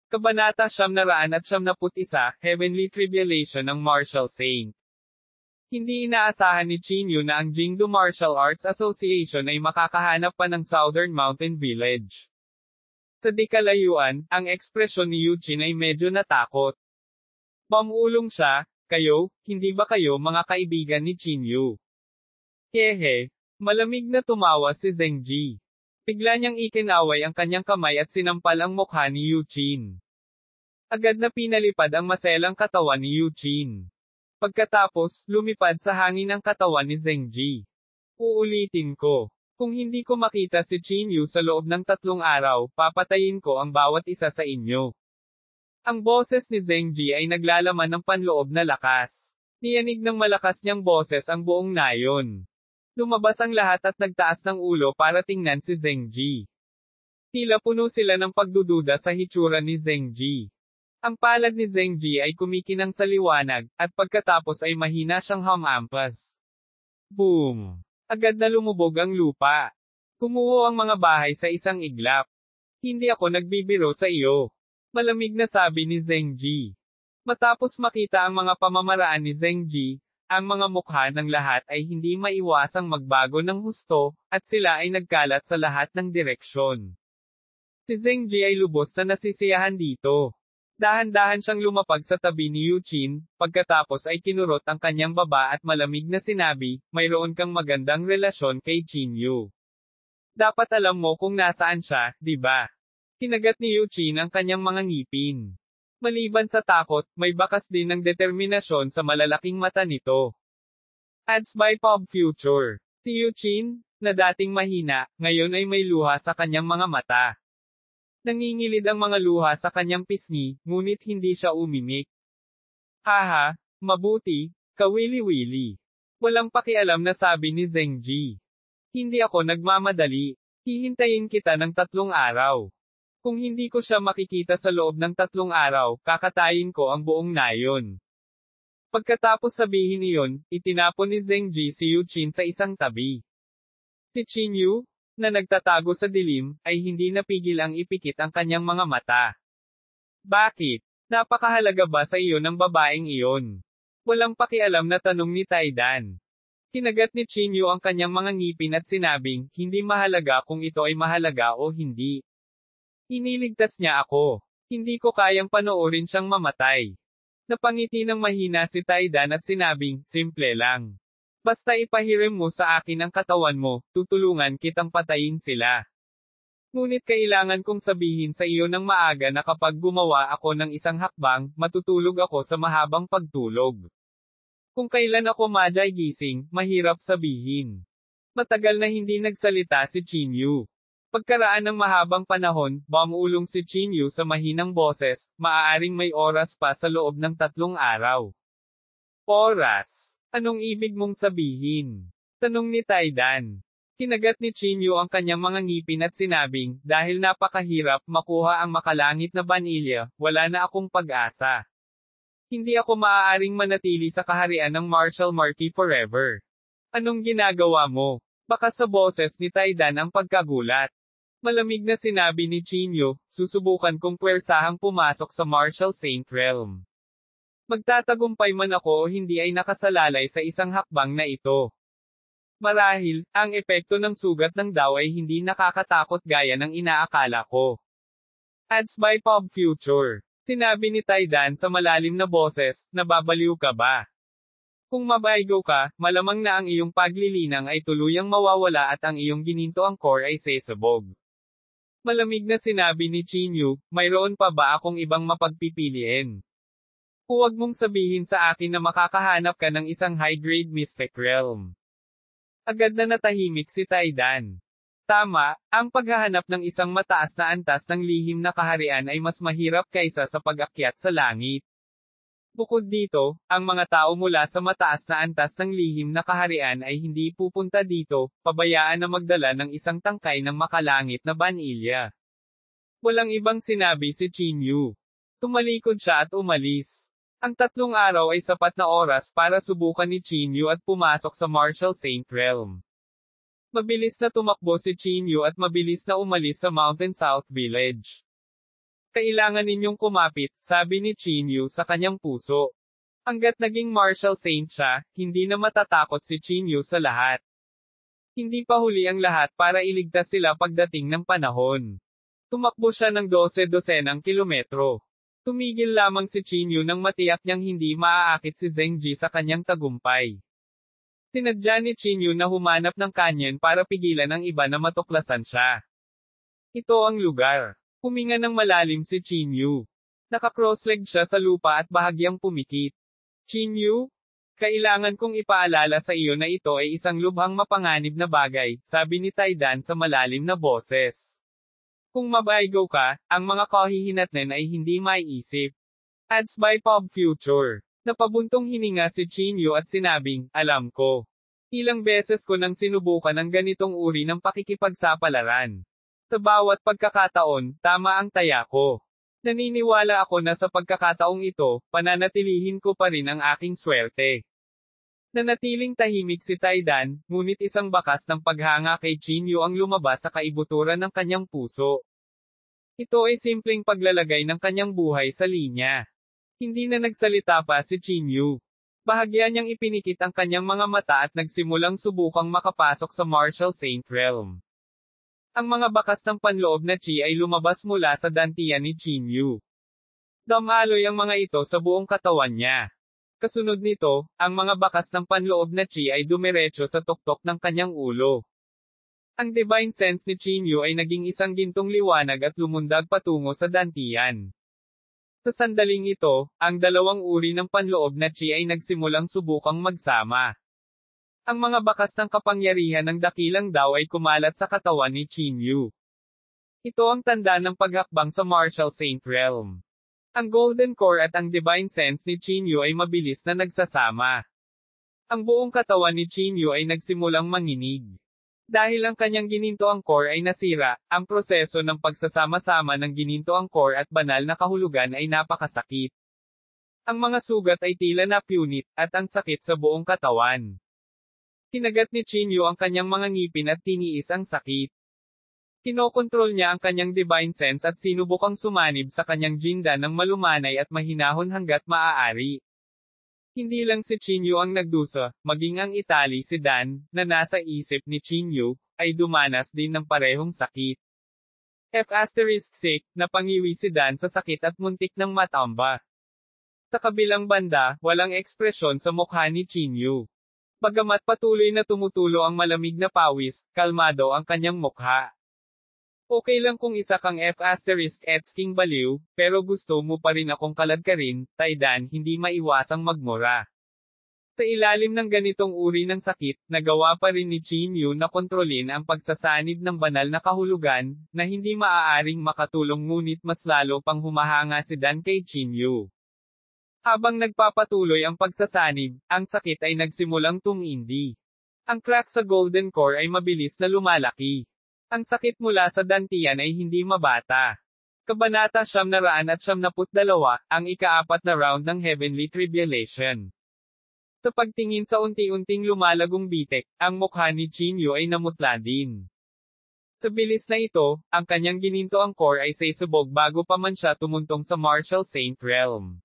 Kabanata 991, Heavenly Tribulation ng Martial Saint. Hindi inaasahan ni Chinyu na ang Jingdu Martial Arts Association ay makakahanap pa ng Southern Mountain Village. Sa di kalayuan, ang ekspresyon ni Yuchin ay medyo natakot. Mamulong siya, kayo, hindi ba kayo mga kaibigan ni Chinyu? Hehe, malamig na tumawa si Zhengji. Bigla niyang ikinaway ang kanyang kamay at sinampal ang mukha ni Yuchin. Agad na pinalipad ang maselang katawan ni Yuchin. Pagkatapos, lumipad sa hangin ang katawan ni Zhengji. Uulitin ko. Kung hindi ko makita si Chinyu sa loob ng 3 araw, papatayin ko ang bawat isa sa inyo. Ang boses ni Zhengji ay naglalaman ng panloob na lakas. Niyanig ng malakas niyang boses ang buong nayon. Lumabas ang lahat at nagtaas ng ulo para tingnan si Zhengji. Tila puno sila ng pagdududa sa hitsura ni Zhengji. Ang palad ni Zhengji ay kumikinang sa liwanag, at pagkatapos ay mahina siyang hamampas. Boom! Agad na lumubog ang lupa. Kumuho ang mga bahay sa isang iglap. Hindi ako nagbibiro sa iyo. Malamig na sabi ni Zhengji. Matapos makita ang mga pamamaraan ni Zhengji, ang mga mukha ng lahat ay hindi maiwasang magbago ng husto, at sila ay nagkalat sa lahat ng direksyon. Si Zhengji ay lubos na nasisiyahan dito. Dahan-dahan siyang lumapag sa tabi ni Yuchin, pagkatapos ay kinurot ang kanyang baba at malamig na sinabi, mayroon kang magandang relasyon kay Chinyu. Dapat alam mo kung nasaan siya, di ba? Kinagat ni Yuchin ang kanyang mga ngipin. Maliban sa takot, may bakas din ng determinasyon sa malalaking mata nito. Ads by Pop Future. Si Yuchin, na dating mahina, ngayon ay may luha sa kanyang mga mata. Nangingilid ang mga luha sa kanyang pisngi, ngunit hindi siya umimik. Haha, mabuti, kawili-wili. Walang pakialam na sabi ni Zhengji. Hindi ako nagmamadali. Hihintayin kita ng 3 araw. Kung hindi ko siya makikita sa loob ng 3 araw, kakatayin ko ang buong nayon. Pagkatapos sabihin iyon, itinapon ni Zhengji si Yuchin sa isang tabi. Si Chinyu, na nagtatago sa dilim, ay hindi napigil ang ipikit ang kanyang mga mata. Bakit? Napakahalaga ba sa iyo ng babaeng iyon? Walang pakialam na tanong ni Taidan. Kinagat ni Chinyu ang kanyang mga ngipin at sinabing, hindi mahalaga kung ito ay mahalaga o hindi. Iniligtas niya ako. Hindi ko kayang panoorin siyang mamatay. Napangiti ng mahina si Taidan at sinabing, simple lang. Basta ipahiram mo sa akin ang katawan mo, tutulungan kitang patayin sila. Ngunit kailangan kong sabihin sa iyo ng maaga na kapag gumawa ako ng isang hakbang, matutulog ako sa mahabang pagtulog. Kung kailan ako madyay gising, mahirap sabihin. Matagal na hindi nagsalita si Chinyu. Pagkaraan ng mahabang panahon, bumulong si Chinyu sa mahinang boses, maaaring may oras pa sa loob ng 3 araw. Oras? Anong ibig mong sabihin? Tanong ni Taidan. Kinagat ni Chinyu ang kanyang mga ngipin at sinabing, dahil napakahirap makuha ang makalangit na banilya, wala na akong pag-asa. Hindi ako maaaring manatili sa kaharian ng Martial Marquis forever. Anong ginagawa mo? Baka sa boses ni Taidan ang pagkagulat. Malamig na sinabi ni Chinyu, susubukan kong pwersahang pumasok sa Martial Saint Realm. Magtatagumpay man ako o hindi ay nakasalalay sa isang hakbang na ito. Marahil, ang epekto ng sugat ng Dao ay hindi nakakatakot gaya ng inaakala ko. Ads by Pop Future. Sinabi ni Taidan sa malalim na boses, nababaliw ka ba? Kung mabaigo ka, malamang na ang iyong paglilinang ay tuluyang mawawala at ang iyong gininto ang core ay sesabog. Malamig na sinabi ni Chinyu, mayroon pa ba akong ibang mapagpipiliin? Huwag mong sabihin sa akin na makakahanap ka ng isang high-grade mystic realm. Agad na natahimik si Taidan. Tama, ang paghahanap ng isang mataas na antas ng lihim na kaharian ay mas mahirap kaysa sa pag-akyat sa langit. Bukod dito, ang mga tao mula sa mataas na antas ng lihim na kaharian ay hindi pupunta dito, pabayaan na magdala ng isang tangkay ng makalangit na banilya. Walang ibang sinabi si Chinyu. Tumalikod siya at umalis. Ang 3 araw ay sapat na oras para subukan ni Chinyu at pumasok sa Martial Saint Realm. Mabilis na tumakbo si Chinyu at mabilis na umalis sa Mountain South Village. Kailangan ninyong kumapit, sabi ni Chinyu sa kanyang puso. Hanggat naging martial saint siya, hindi na matatakot si Chinyu sa lahat. Hindi pa huli ang lahat para iligtas sila pagdating ng panahon. Tumakbo siya ng 12-dosenang kilometro. Tumigil lamang si Chinyu nang matiyak niyang hindi maaakit si Zhengji sa kanyang tagumpay. Tinadya ni Chinyu na humanap ng canyon para pigilan ang iba na matuklasan siya. Ito ang lugar. Huminga ng malalim si Chinyu. Naka-crossleg siya sa lupa at bahagyang pumikit. Chinyu, kailangan kong ipaalala sa iyo na ito ay isang lubhang mapanganib na bagay, sabi ni Taidan sa malalim na boses. Kung mabaigaw ka, ang mga kahihinatnan ay hindi maiisip. Ads by Pop Future. Napabuntong hininga si Chinyu at sinabing, alam ko. Ilang beses ko nang sinubukan ang ganitong uri ng pakikipagsapalaran. Sa bawat pagkakataon, tama ang taya ko. Naniniwala ako na sa pagkakataong ito, pananatilihin ko pa rin ang aking swerte. Nanatiling tahimik si Taidan, ngunit isang bakas ng paghanga kay Chinyu ang lumabas sa kaibuturan ng kanyang puso. Ito ay simpleng paglalagay ng kanyang buhay sa linya. Hindi na nagsalita pa si Chinyu. Bahagya niyang ipinikit ang kanyang mga mata at nagsimulang subukang makapasok sa martial saint realm. Ang mga bakas ng panloob na chi ay lumabas mula sa dantian ni Chinyu. Damaloy ang mga ito sa buong katawan niya. Kasunod nito, ang mga bakas ng panloob na chi ay dumiretso sa tuktok ng kanyang ulo. Ang divine sense ni Chinyu ay naging isang gintong liwanag at lumundag patungo sa dantian. Sa sandaling ito, ang dalawang uri ng panloob na chi ay nagsimulang subukang magsama. Ang mga bakas ng kapangyarihan ng dakilang daw ay kumalat sa katawan ni Chinyu. Ito ang tanda ng paghakbang sa martial saint realm. Ang golden core at ang divine sense ni Chinyu ay mabilis na nagsasama. Ang buong katawan ni Chinyu ay nagsimulang manginig. Dahil ang kanyang ginintoang core ay nasira, ang proseso ng pagsasama-sama ng ginintoang core at banal na kahulugan ay napakasakit. Ang mga sugat ay tila napunit, at ang sakit sa buong katawan. Kinagat ni Chinyu ang kanyang mga ngipin at tiniis ang sakit. Kinokontrol niya ang kanyang divine sense at sinubukang sumanib sa kanyang jinda ng malumanay at mahinahon hanggat maaari. Hindi lang si Chinyu ang nagdusa, maging ang Italy si Dan, na nasa isip ni Chinyu, ay dumanas din ng parehong sakit. F***, napangiwi si Dan sa sakit at muntik ng matamba. Sa kabilang banda, walang ekspresyon sa mukha ni Chinyu. Bagamat patuloy na tumutulo ang malamig na pawis, kalmado ang kanyang mukha. Okay lang kung isa kang F***ing baliw, pero gusto mo pa rin akong kaladkarin, Taidan, hindi maiwasang magmura. Sa ilalim ng ganitong uri ng sakit, nagawa pa rin ni Chinyu na kontrolin ang pagsasanib ng banal na kahulugan, na hindi maaaring makatulong ngunit mas lalo pang humahanga si Dan kay Chinyu. Habang nagpapatuloy ang pagsasanib, ang sakit ay nagsimulang tumindi. Ang crack sa golden core ay mabilis na lumalaki. Ang sakit mula sa dantian ay hindi mabata. Kabanata 972, ang ika-4 na round ng Heavenly Tribulation. Sa pagtingin sa unti-unting lumalagong bitek, ang mukha ni Chinyu ay namutla din. Sa bilis na ito, ang kanyang ginintoang core ay sasabog bago pa man siya tumuntong sa martial saint realm.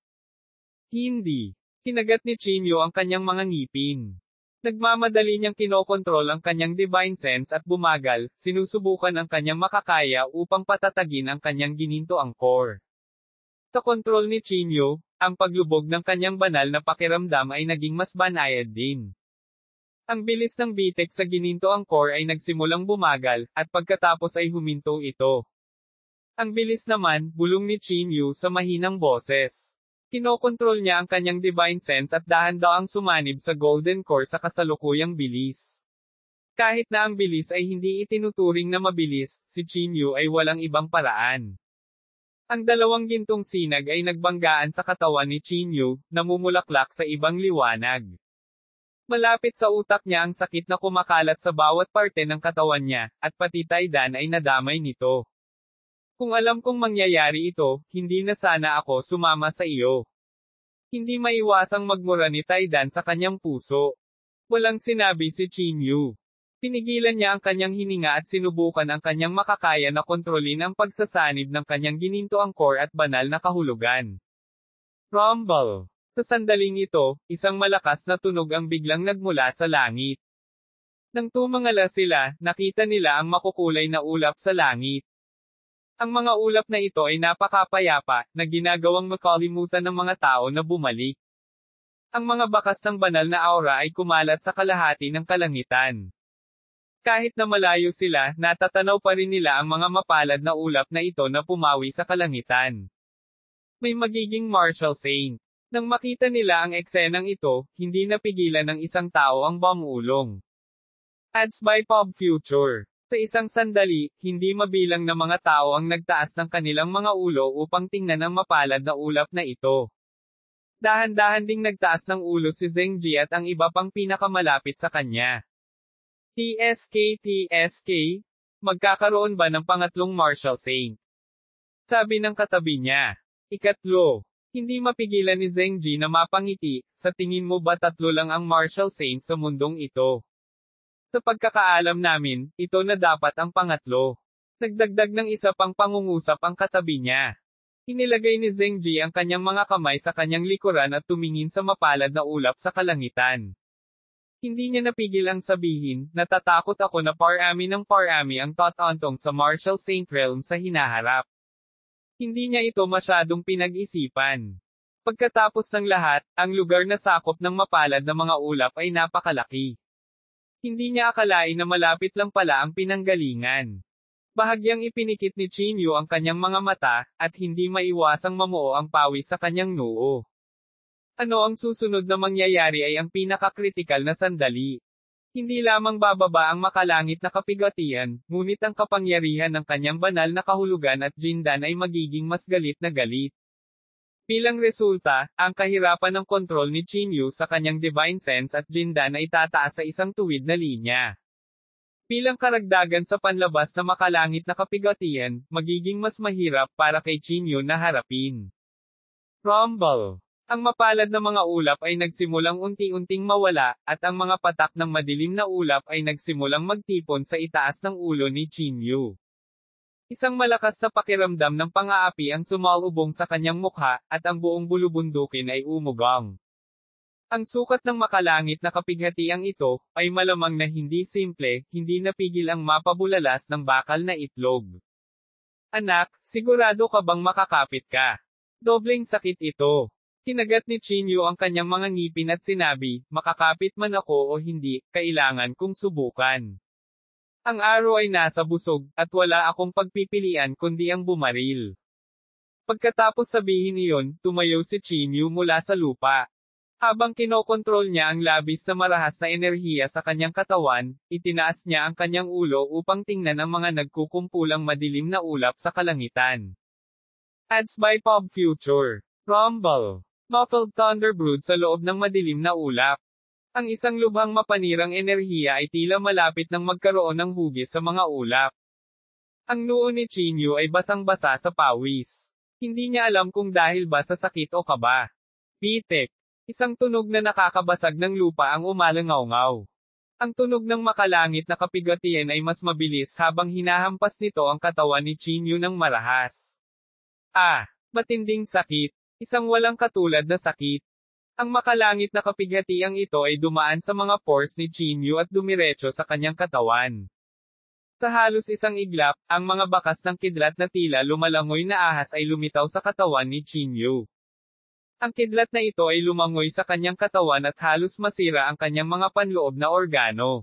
Hindi. Kinagat ni Chinyu ang kanyang mga ngipin. Nagmamadali niyang kinokontrol ang kanyang divine sense at bumagal, sinusubukan ang kanyang makakaya upang patatagin ang kanyang ginintoang core. Sa kontrol ni Chinyu, ang paglubog ng kanyang banal na pakiramdam ay naging mas banayad din. Ang bilis ng bitek sa ginintoang core ay nagsimulang bumagal, at pagkatapos ay huminto ito. Ang bilis naman, bulong ni Chinyu sa mahinang boses. Kinokontrol niya ang kanyang divine sense at dahan-daang sumanib sa golden core sa kasalukuyang bilis. Kahit na ang bilis ay hindi itinuturing na mabilis, si Chinyu ay walang ibang paraan. Ang dalawang gintong sinag ay nagbanggaan sa katawan ni Chinyu, namumulaklak sa ibang liwanag. Malapit sa utak niya ang sakit na kumakalat sa bawat parte ng katawan niya, at pati Taidan ay nadamay nito. Kung alam kong mangyayari ito, hindi na sana ako sumama sa iyo. Hindi maiwasang magmura ni Taidan sa kanyang puso. Walang sinabi si Chinyu. Pinigilan niya ang kanyang hininga at sinubukan ang kanyang makakaya na kontrolin ang pagsasanib ng kanyang ginintoang core at banal na kahulugan. Rumble. Sa sandaling ito, isang malakas na tunog ang biglang nagmula sa langit. Nang tumangala sila, nakita nila ang makukulay na ulap sa langit. Ang mga ulap na ito ay napakapayapa, na ginagawang makalimutan ng mga tao na bumalik. Ang mga bakas ng banal na aura ay kumalat sa kalahati ng kalangitan. Kahit na malayo sila, natatanaw pa rin nila ang mga mapalad na ulap na ito na pumawi sa kalangitan. May magiging martial saint. Nang makita nila ang eksenang ito, hindi napigilan ng isang tao ang bamulong. Ads by Pop Future. Sa isang sandali, hindi mabilang na mga tao ang nagtaas ng kanilang mga ulo upang tingnan ang mapalad na ulap na ito. Dahan-dahan ding nagtaas ng ulo si Zheng Ji at ang iba pang pinakamalapit sa kanya. TSK, magkakaroon ba ng pangatlong martial saint? Sabi ng katabi niya. Ikatlo. Hindi mapigilan ni Zheng Ji na mapangiti, sa tingin mo ba tatlo lang ang martial saint sa mundong ito? Sa pagkakaalam namin, ito na dapat ang pangatlo. Nagdagdag ng isa pang pangungusap ang katabi niya. Inilagay ni Zheng Ji ang kanyang mga kamay sa kanyang likuran at tumingin sa mapalad na ulap sa kalangitan. Hindi niya napigil ang sabihin, natatakot ako na parami ng parami ang totoontong sa martial saint realm sa hinaharap. Hindi niya ito masyadong pinag-isipan. Pagkatapos ng lahat, ang lugar na sakop ng mapalad na mga ulap ay napakalaki. Hindi niya akalain na malapit lang pala ang pinanggalingan. Bahagyang ipinikit ni Chinyu ang kanyang mga mata, at hindi maiwasang mamuo ang pawis sa kanyang noo. Ano ang susunod na mangyayari ay ang pinakakritikal na sandali. Hindi lamang bababa ang makalangit na kapigatian, ngunit ang kapangyarihan ng kanyang banal na kahulugan at Jindan ay magiging mas galit na galit. Bilang resulta, ang kahirapan ng kontrol ni Chinyu sa kanyang divine sense at Jindan ay tataas sa isang tuwid na linya. Bilang karagdagan sa panlabas na makalangit na kapigatian, magiging mas mahirap para kay Chinyu na harapin. Rumble. Ang mapalad na mga ulap ay nagsimulang unti-unting mawala, at ang mga patak ng madilim na ulap ay nagsimulang magtipon sa itaas ng ulo ni Chinyu. Isang malakas na pakiramdam ng pang-aapi ang sumalubong sa kanyang mukha, at ang buong bulubundukin ay umugang. Ang sukat ng makalangit na kapighatiang ito, ay malamang na hindi simple, hindi napigil ang mapabulalas ng bakal na itlog. Anak, sigurado ka bang makakapit ka? Dobleng sakit ito. Kinagat ni Chinyu ang kanyang mga ngipin at sinabi, makakapit man ako o hindi, kailangan kong subukan. Ang araw ay nasa busog, at wala akong pagpipilian kundi ang bumaril. Pagkatapos sabihin iyon, tumayo si Chinyu mula sa lupa. Habang kinokontrol niya ang labis na marahas na enerhiya sa kanyang katawan, itinaas niya ang kanyang ulo upang tingnan ang mga nagkukumpulang madilim na ulap sa kalangitan. Ads by Pop Future. Rumble. Muffled thunderbrood sa loob ng madilim na ulap. Ang isang lubhang mapanirang enerhiya ay tila malapit ng magkaroon ng hugis sa mga ulap. Ang noo ni Chinyu ay basang-basa sa pawis. Hindi niya alam kung dahil ba sa sakit o kaba. Pitik. Isang tunog na nakakabasag ng lupa ang umalangaw-ngaw. Ang tunog ng makalangit na kapigatian ay mas mabilis habang hinahampas nito ang katawan ni Chinyu ng marahas. Matinding sakit. Isang walang katulad na sakit. Ang makalangit na kapighatiang ito ay dumaan sa mga pores ni Chinyu at dumiretso sa kanyang katawan. Sa halos isang iglap, ang mga bakas ng kidlat na tila lumalangoy na ahas ay lumitaw sa katawan ni Chinyu. Ang kidlat na ito ay lumangoy sa kanyang katawan at halos masira ang kanyang mga panloob na organo.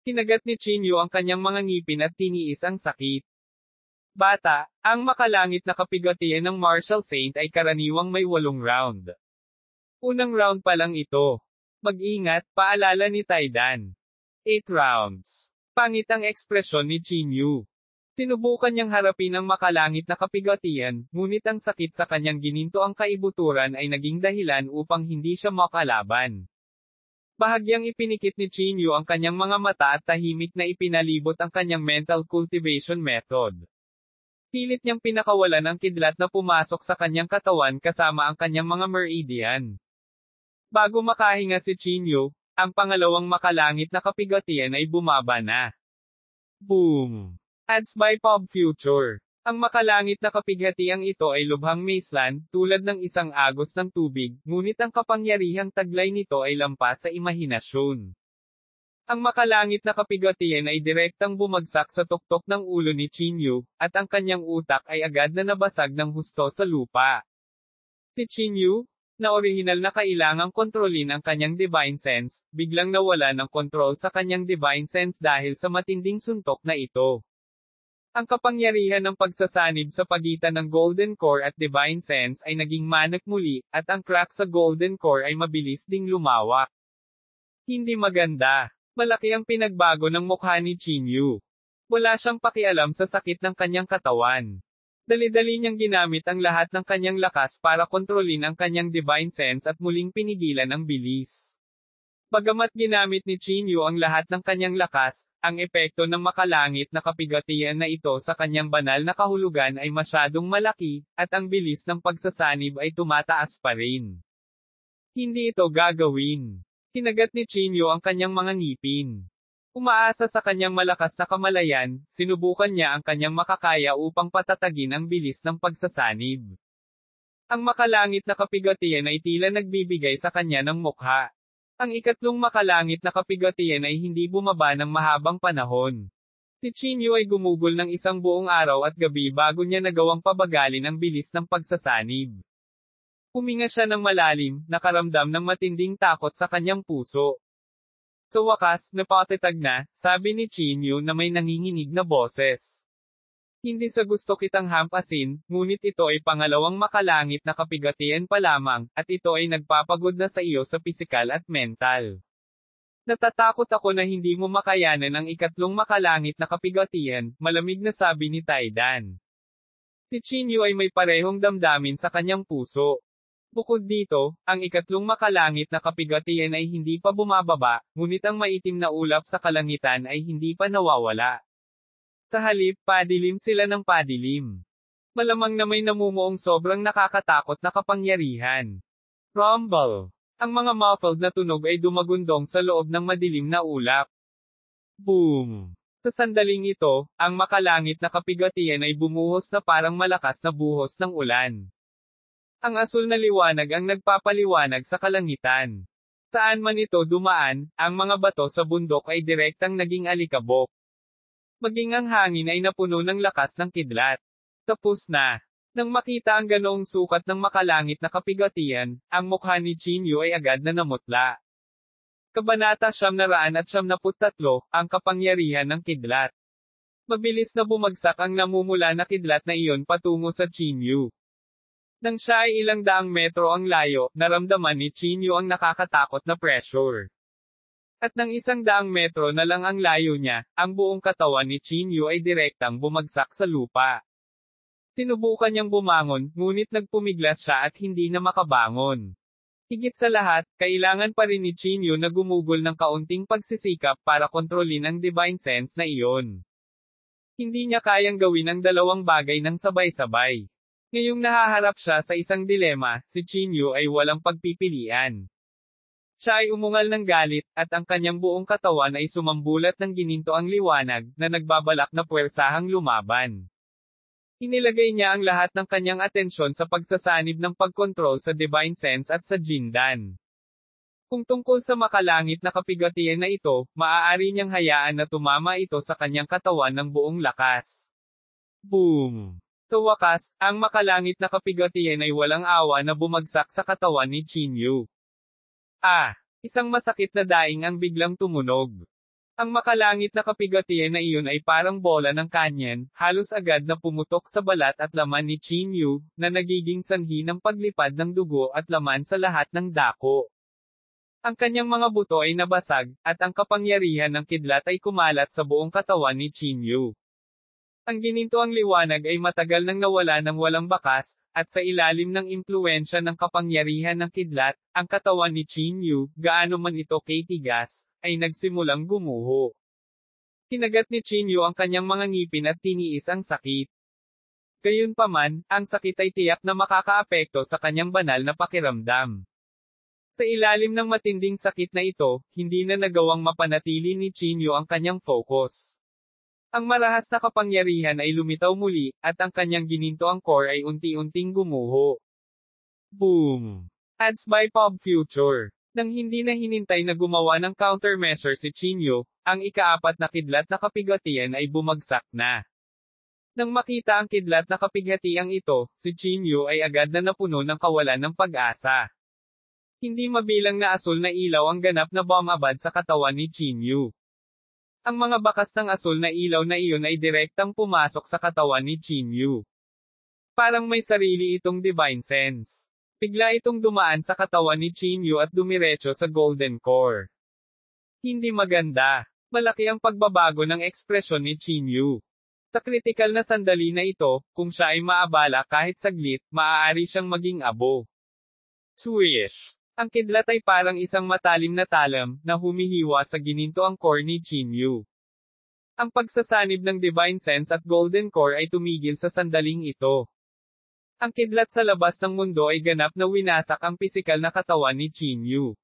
Kinagat ni Chinyu ang kanyang mga ngipin at tiniis ang sakit. Bata, ang makalangit na kapigatian ng Martial Saint ay karaniwang may 8 round. Unang round pa lang ito. Mag-ingat, paalala ni Taidan. 8 rounds. Pangit ang ekspresyon ni Chinyu. Sinubukan niyang harapin ang makalangit na kapigatian, ngunit ang sakit sa kanyang ginintoang kaibuturan ay naging dahilan upang hindi siya makalaban. Bahagyang ipinikit ni Chinyu ang kanyang mga mata at tahimik na ipinalibot ang kanyang mental cultivation method. Pilit niyang pinakawalan ang kidlat na pumasok sa kanyang katawan kasama ang kanyang mga meridian. Bago makahinga si Chinyu, ang pangalawang makalangit na kapigatian ay bumaba na. Boom! Ads by Pop Future. Ang makalangit na kapighatiang ito ay lubhang mazeland, tulad ng isang agos ng tubig, ngunit ang kapangyarihang taglay nito ay lampas sa imahinasyon. Ang makalangit na kapighatian ay direktang bumagsak sa tuktok ng ulo ni Chinyu, at ang kanyang utak ay agad na nabasag ng husto sa lupa. Si Chinyu, na orihinal na kailangang kontrolin ang kanyang divine sense, biglang nawala ng kontrol sa kanyang divine sense dahil sa matinding suntok na ito. Ang kapangyarihan ng pagsasanib sa pagitan ng Golden Core at Divine Sense ay naging manak muli, at ang crack sa Golden Core ay mabilis ding lumawak. Hindi maganda. Malaki ang pinagbago ng mukha ni Chinyu. Wala siyang pakialam sa sakit ng kanyang katawan. Dali-dali niyang ginamit ang lahat ng kanyang lakas para kontrolin ang kanyang Divine Sense at muling pinigilan ang bilis. Bagamat ginamit ni Chinyu ang lahat ng kanyang lakas, ang epekto ng makalangit na kapigatian na ito sa kanyang banal na kahulugan ay masyadong malaki, at ang bilis ng pagsasanib ay tumataas pa rin. Hindi ito gagawin. Kinagat ni Chinyu ang kanyang mga ngipin. Umaasa sa kanyang malakas na kamalayan, sinubukan niya ang kanyang makakaya upang patatagin ang bilis ng pagsasanib. Ang makalangit na kapigatian ay tila nagbibigay sa kanya ng mukha. Ang ikatlong makalangit na kapigatian ay hindi bumaba ng mahabang panahon. Si Chinyu ay gumugol ng isang buong araw at gabi bago niya nagawang pabagalin ang bilis ng pagsasanib. Huminga siya ng malalim, nakaramdam ng matinding takot sa kanyang puso. Sa wakas, napatatag na, sabi ni Chinyu na may nanginginig na boses. Hindi sa gusto kitang hampasin, ngunit ito ay pangalawang makalangit na kapigatian pa lamang, at ito ay nagpapagod na sa iyo sa pisikal at mental. Natatakot ako na hindi mo makayanan ang ikatlong makalangit na kapigatian, malamig na sabi ni Taidan. Si Chinyu ay may parehong damdamin sa kanyang puso. Bukod dito, ang ikatlong makalangit na kapigatian ay hindi pa bumababa, ngunit ang maitim na ulap sa kalangitan ay hindi pa nawawala. Sa halip, padilim sila ng padilim. Malamang na may namumuong sobrang nakakatakot na kapangyarihan. Rumble. Ang mga muffled na tunog ay dumagundong sa loob ng madilim na ulap. Boom. Sa sandaling ito, ang makalangit na kapigatian ay bumuhos na parang malakas na buhos ng ulan. Ang asul na liwanag ang nagpapaliwanag sa kalangitan. Saan man ito dumaan, ang mga bato sa bundok ay direktang naging alikabok. Maging ang hangin ay napuno ng lakas ng kidlat. Tapos na. Nang makita ang ganoong sukat ng makalangit na kapigatian, ang mukha ni Chinyu ay agad na namutla. Kabanata 973, ang kapangyarihan ng kidlat. Mabilis na bumagsak ang namumula na kidlat na iyon patungo sa Chinyu. Nang siya ay ilang daang metro ang layo, naramdaman ni Chinyu ang nakakatakot na pressure. At nang 100 metro na lang ang layo niya, ang buong katawan ni Chinyu ay direktang bumagsak sa lupa. Sinubukan niyang bumangon, ngunit nagpumiglas siya at hindi na makabangon. Higit sa lahat, kailangan pa rin ni Chinyu na gumugol ng kaunting pagsisikap para kontrolin ang divine sense na iyon. Hindi niya kayang gawin ang dalawang bagay ng sabay-sabay. Ngayong nahaharap siya sa isang dilema, si Chinyu ay walang pagpipilian. Siya ay umungal ng galit, at ang kanyang buong katawan ay sumambulat ng gininto ang liwanag, na nagbabalak na puwersahang lumaban. Inilagay niya ang lahat ng kanyang atensyon sa pagsasanib ng pagkontrol sa divine sense at sa Jindan. Kung tungkol sa makalangit na kapigatian na ito, maaari niyang hayaan na tumama ito sa kanyang katawan ng buong lakas. Boom! Sa wakas, ang makalangit na kapigatian ay walang awa na bumagsak sa katawan ni Chinyu. Isang masakit na daing ang biglang tumunog. Ang makalangit na kapigatian na iyon ay parang bola ng kanyan, halos agad na pumutok sa balat at laman ni Chinyu, na nagiging sanhi ng paglipad ng dugo at laman sa lahat ng dako. Ang kanyang mga buto ay nabasag, at ang kapangyarihan ng kidlat ay kumalat sa buong katawan ni Chinyu. Ang ginintoang liwanag ay matagal nang nawala ng walang bakas, at sa ilalim ng impluwensya ng kapangyarihan ng kidlat, ang katawan ni Chinyu, gaano man ito katigas, ay nagsimulang gumuho. Kinagat ni Chinyu ang kanyang mga ngipin at tiniis ang sakit. Gayunpaman, ang sakit ay tiyak na makakaapekto sa kanyang banal na pakiramdam. Sa ilalim ng matinding sakit na ito, hindi na nagawang mapanatili ni Chinyu ang kanyang focus. Ang marahas na kapangyarihan ay lumitaw muli, at ang kanyang ginintoang core ay unti-unting gumuho. Boom! Ads by Pop Future. Nang hindi na hinintay na gumawa ng countermeasure si Chinyu, ang ikaapat na kidlat na kapighatian ay bumagsak na. Nang makita ang kidlat na kapighatiang ito, si Chinyu ay agad na napuno ng kawalan ng pag-asa. Hindi mabilang na asul na ilaw ang ganap na bumabad sa katawan ni Chinyu. Ang mga bakas ng asul na ilaw na iyon ay direktang pumasok sa katawan ni Chinyu. Parang may sarili itong divine sense. Bigla itong dumaan sa katawan ni Chinyu at dumiretso sa golden core. Hindi maganda. Malaki ang pagbabago ng ekspresyon ni Chinyu. Sa kritikal na sandali na ito, kung siya ay maabala kahit saglit, maaari siyang maging abo. Swish! Ang kidlat ay parang isang matalim na talam, na humihiwa sa ginintoang core ni Chinyu. Ang pagsasanib ng divine sense at golden core ay tumigil sa sandaling ito. Ang kidlat sa labas ng mundo ay ganap na winasak ang pisikal na katawan ni Chinyu.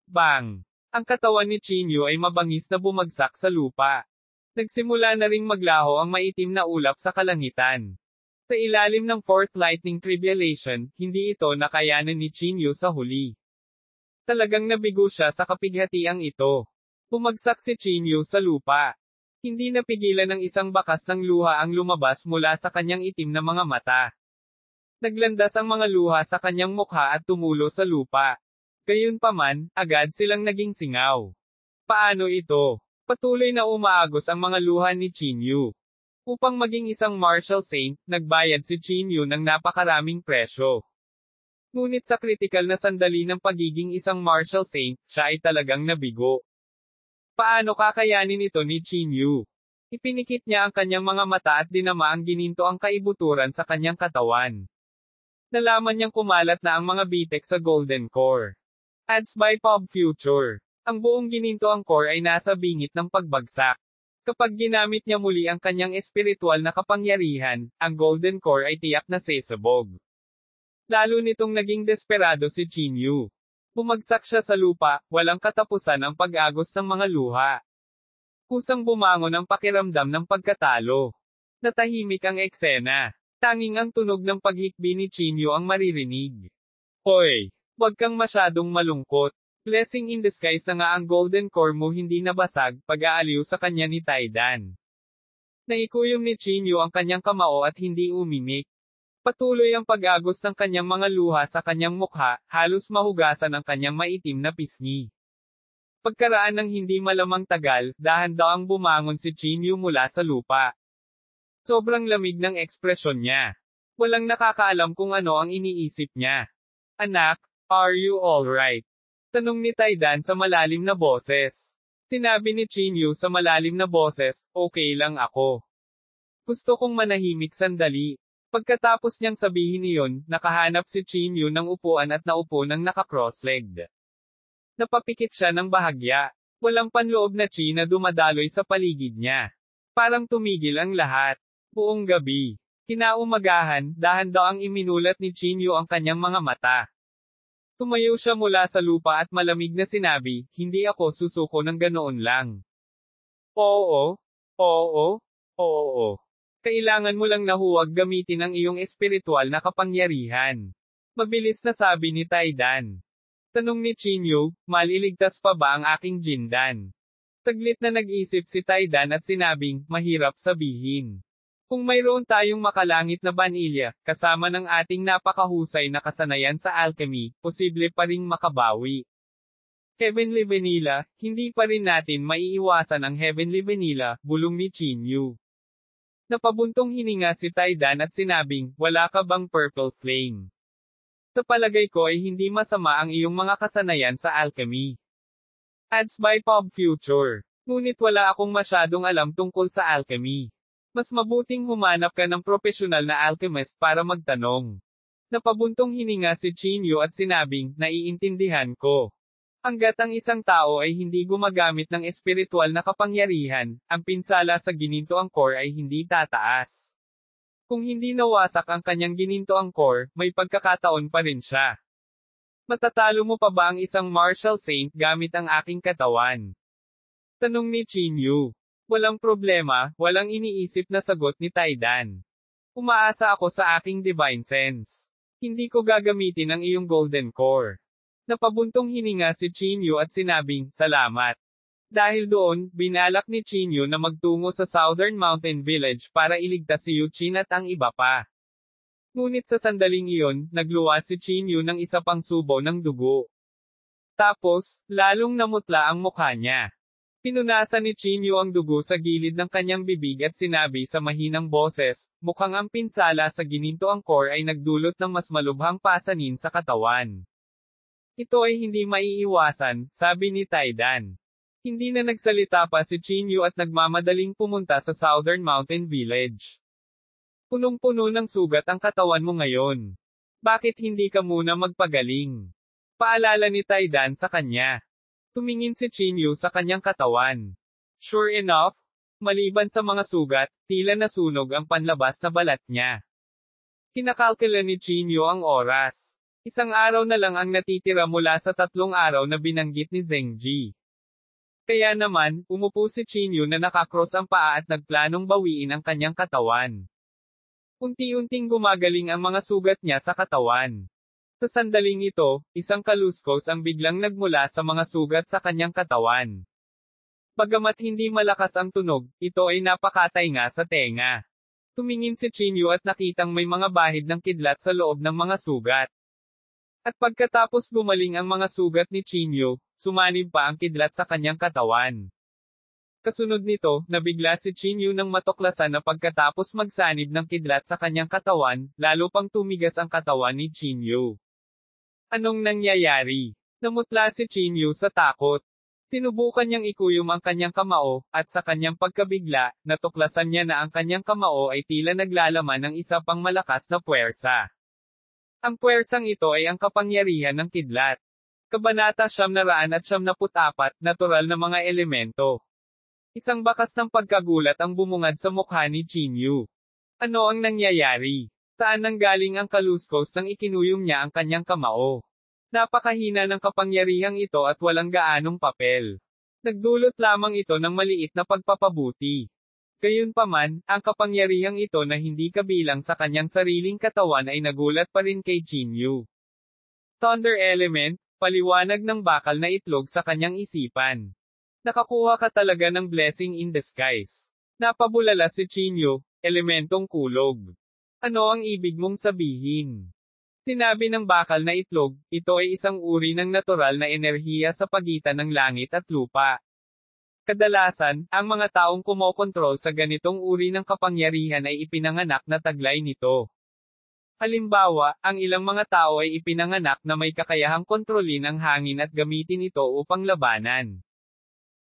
Bang! Ang katawan ni Chinyu ay mabangis na bumagsak sa lupa. Nagsimula na ring maglaho ang maitim na ulap sa kalangitan. Sa ilalim ng Fourth Lightning Tribulation, hindi ito nakayanan ni Chinyu sa huli. Talagang nabigo siya sa kapighatiang ito. Bumagsak si Chinyu sa lupa. Hindi napigilan ng isang bakas ng luha ang lumabas mula sa kanyang itim na mga mata. Naglandas ang mga luha sa kanyang mukha at tumulo sa lupa. Gayunpaman, agad silang naging singaw. Paano ito? Patuloy na umaagos ang mga luha ni Chinyu. Upang maging isang martial saint, nagbayad si Chinyu ng napakaraming presyo. Ngunit sa kritikal na sandali ng pagiging isang martial saint, siya ay talagang nabigo. Paano kakayanin ito ni Chinyu? Ipinikit niya ang kanyang mga mata at dinama ang gininto ang kaibuturan sa kanyang katawan. Nalaman niyang kumalat na ang mga bitek sa golden core. Ads by Pop Future. Ang buong gininto ang core ay nasa bingit ng pagbagsak. Kapag ginamit niya muli ang kanyang espiritual na kapangyarihan, ang golden core ay tiyak na sesabog. Lalo nitong naging desperado si Chinyu. Bumagsak siya sa lupa, walang katapusan ang pag-agos ng mga luha. Kusang bumangon ang pakiramdam ng pagkatalo. Natahimik ang eksena. Tanging ang tunog ng paghikbi ni Chinyu ang maririnig. Hoy! Huwag kang masyadong malungkot. Blessing in disguise na nga ang golden core mo hindi nabasag, pag-aaliw sa kanya ni Taidan. Naikuyom ni Chinyu ang kanyang kamao at hindi umimik. Patuloy ang pag-agos ng kanyang mga luha sa kanyang mukha, halos mahugasan ang kanyang maitim na pisngi. Pagkaraan ng hindi malamang tagal, dahan-dahang bumangon si Chinyu mula sa lupa. Sobrang lamig ng ekspresyon niya. Walang nakakaalam kung ano ang iniisip niya. Anak, are you alright? Tanong ni Taidan sa malalim na boses. Sinabi ni Chinyu sa malalim na boses, okay lang ako. Gusto kong manahimik sandali. Pagkatapos niyang sabihin iyon, nakahanap si Chinyu ng upuan at naupo ng naka-cross-legged. Napapikit siya ng bahagya. Walang panloob na chi na dumadaloy sa paligid niya. Parang tumigil ang lahat. Buong gabi. Kinaumagahan, dahan-dahang iminulat ni Chinyu ang kanyang mga mata. Tumayo siya mula sa lupa at malamig na sinabi, hindi ako susuko ng ganoon lang. Oo. Kailangan mo lang na huwag gamitin ang iyong espiritual na kapangyarihan. Mabilis na sabi ni Taidan. Tanong ni Chinyu, maliligtas pa ba ang aking Jindan? Saglit na nag-isip si Taidan at sinabing, mahirap sabihin. Kung mayroon tayong makalangit na banilya, kasama ng ating napakahusay na kasanayan sa alchemy, posible pa ring makabawi. Heavenly Vanilla, hindi pa rin natin maiiwasan ang Heavenly Vanilla, bulong ni Chinyu. Napabuntong hininga si Taidan at sinabing, wala ka bang purple flame? Sa palagay ko ay hindi masama ang iyong mga kasanayan sa alchemy. Ads by Pop Future. Ngunit wala akong masyadong alam tungkol sa alchemy. Mas mabuting humanap ka ng profesional na alchemist para magtanong. Napabuntong hininga si Chinyu at sinabing, naiintindihan ko. Hanggat ang isang tao ay hindi gumagamit ng espiritual na kapangyarihan, ang pinsala sa ginintoang core ay hindi tataas. Kung hindi nawasak ang kanyang ginintoang core, may pagkakataon pa rin siya. Matatalo mo pa ba ang isang martial saint gamit ang aking katawan? Tanong ni Chinyu. Walang problema, walang iniisip na sagot ni Taidan. Umaasa ako sa aking divine sense. Hindi ko gagamitin ang iyong golden core. Napabuntong hininga si Chinyu at sinabing, salamat. Dahil doon, binalak ni Chinyu na magtungo sa Southern Mountain Village para iligtas si Yuchin at ang iba pa. Ngunit sa sandaling iyon, nagluwas si Chinyu ng isa pang subo ng dugo. Tapos, lalong namutla ang mukha niya. Pinunasan ni Chinyu ang dugo sa gilid ng kanyang bibig at sinabi sa mahinang boses, mukhang ang pinsala sa gininto ang core ay nagdulot ng mas malubhang pasanin sa katawan. Ito ay hindi maiiwasan, sabi ni Taidan. Hindi na nagsalita pa si Chinyu at nagmamadaling pumunta sa Southern Mountain Village. Punong-puno ng sugat ang katawan mo ngayon. Bakit hindi ka muna magpagaling? Paalala ni Taidan sa kanya. Tumingin si Chinyu sa kanyang katawan. Sure enough, maliban sa mga sugat, tila nasunog ang panlabas na balat niya. Kinakalkula ni Chinyu ang oras. Isang araw na lang ang natitira mula sa 3 araw na binanggit ni Zhengji. Kaya naman, umupo si Chinyu na nakakross ang paa at nagplanong bawiin ang kanyang katawan. Unti-unting gumagaling ang mga sugat niya sa katawan. Sa sandaling ito, isang kaluskos ang biglang nagmula sa mga sugat sa kanyang katawan. Bagamat hindi malakas ang tunog, ito ay napakatay nga sa tenga. Tumingin si Chinyu at nakitang may mga bahid ng kidlat sa loob ng mga sugat. At pagkatapos gumaling ang mga sugat ni Chinyu, sumanib pa ang kidlat sa kanyang katawan. Kasunod nito, nabigla si Chinyu nang matuklasan na pagkatapos magsanib ng kidlat sa kanyang katawan, lalo pang tumigas ang katawan ni Chinyu. Anong nangyayari? Namutla si Chinyu sa takot. Sinubukan niyang ikuyom ang kanyang kamao, at sa kanyang pagkabigla, natuklasan niya na ang kanyang kamao ay tila naglalaman ng isa pang malakas na puwersa. Ang puwersang ito ay ang kapangyarihan ng kidlat. Kabanata 974, natural na mga elemento. Isang bakas ng pagkagulat ang bumungad sa mukha ni Chinyu. Ano ang nangyayari? Saan nanggaling ang kaluskos nang ikinuyom niya ang kanyang kamao? Napakahina ng kapangyarihang ito at walang gaanong papel. Nagdulot lamang ito ng maliit na pagpapabuti. Gayunpaman, ang kapangyarihang ito na hindi kabilang sa kanyang sariling katawan ay nagulat pa rin kay Chinyu. Thunder element, paliwanag ng bakal na itlog sa kanyang isipan. Nakakuha ka talaga ng blessing in disguise. Napabulala si Chinyu, elementong kulog. Ano ang ibig mong sabihin? Sinabi ng bakal na itlog, ito ay isang uri ng natural na enerhiya sa pagitan ng langit at lupa. Kadalasan, ang mga taong kumokontrol sa ganitong uri ng kapangyarihan ay ipinanganak na taglay nito. Halimbawa, ang ilang mga tao ay ipinanganak na may kakayahang kontrolin ang hangin at gamitin ito upang labanan.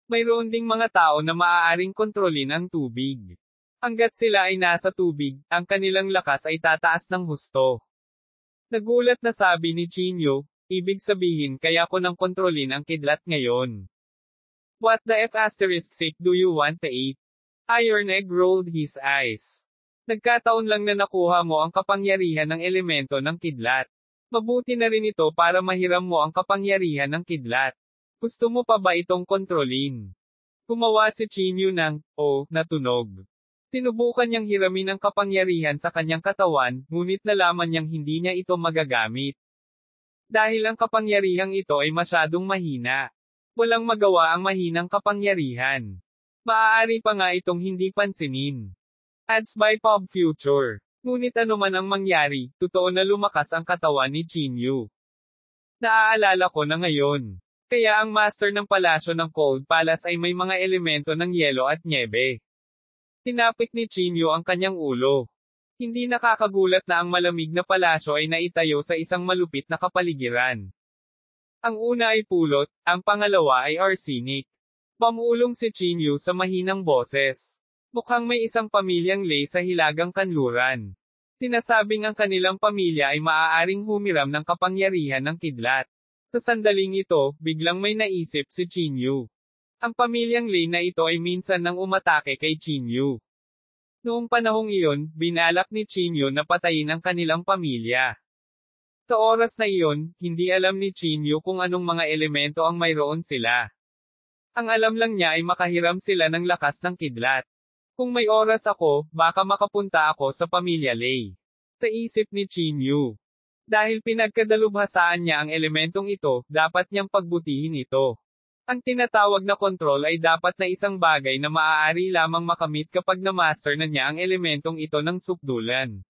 Mayroon ding mga tao na maaaring kontrolin ang tubig. Hanggat sila ay nasa tubig, ang kanilang lakas ay tataas ng husto. Nagulat na sabi ni Chinyu, ibig sabihin kaya ko nang kontrolin ang kidlat ngayon. What the F*** do you want to eat? Iron Egg rolled his eyes. Nagkataon lang na nakuha mo ang kapangyarihan ng elemento ng kidlat. Mabuti na rin ito para mahiram mo ang kapangyarihan ng kidlat. Gusto mo pa ba itong kontrolin? Gumawa si Chinyu ng, na tunog. Sinubukan niyang hiramin ang kapangyarihan sa kanyang katawan, ngunit nalaman niyang hindi niya ito magagamit. Dahil ang kapangyarihang ito ay masyadong mahina. Walang magawa ang mahinang kapangyarihan. Maaari pa nga itong hindi pansinin. Ads by Pop Future. Ngunit anuman ang mangyari, totoo na lumakas ang katawan ni Chinyu. Naaalala ko na ngayon. Kaya ang master ng palasyo ng Cold Palace ay may mga elemento ng yelo at nyebe. Tinapik ni Chinyu ang kanyang ulo. Hindi nakakagulat na ang malamig na palasyo ay naitayo sa isang malupit na kapaligiran. Ang una ay pulot, ang pangalawa ay arsenic. Pamulong si Chinyu sa mahinang boses. Mukhang may isang pamilyang Lei sa Hilagang Kanluran. Sinasabing ang kanilang pamilya ay maaaring humiram ng kapangyarihan ng kidlat. Sa sandaling ito, biglang may naisip si Chinyu. Ang pamilyang Lei na ito ay minsan nang umatake kay Chinyu. Noong panahong iyon, binalak ni Chinyu na patayin ang kanilang pamilya. Sa oras na iyon, hindi alam ni Chinyu kung anong mga elemento ang mayroon sila. Ang alam lang niya ay makahiram sila ng lakas ng kidlat. Kung may oras ako, baka makapunta ako sa pamilya Lei. Sa isip ni Chinyu. Dahil pinagkadalubhasaan niya ang elementong ito, dapat niyang pagbutihin ito. Ang tinatawag na control ay dapat na isang bagay na maaari lamang makamit kapag na-master na niya ang elementong ito ng sukdulan.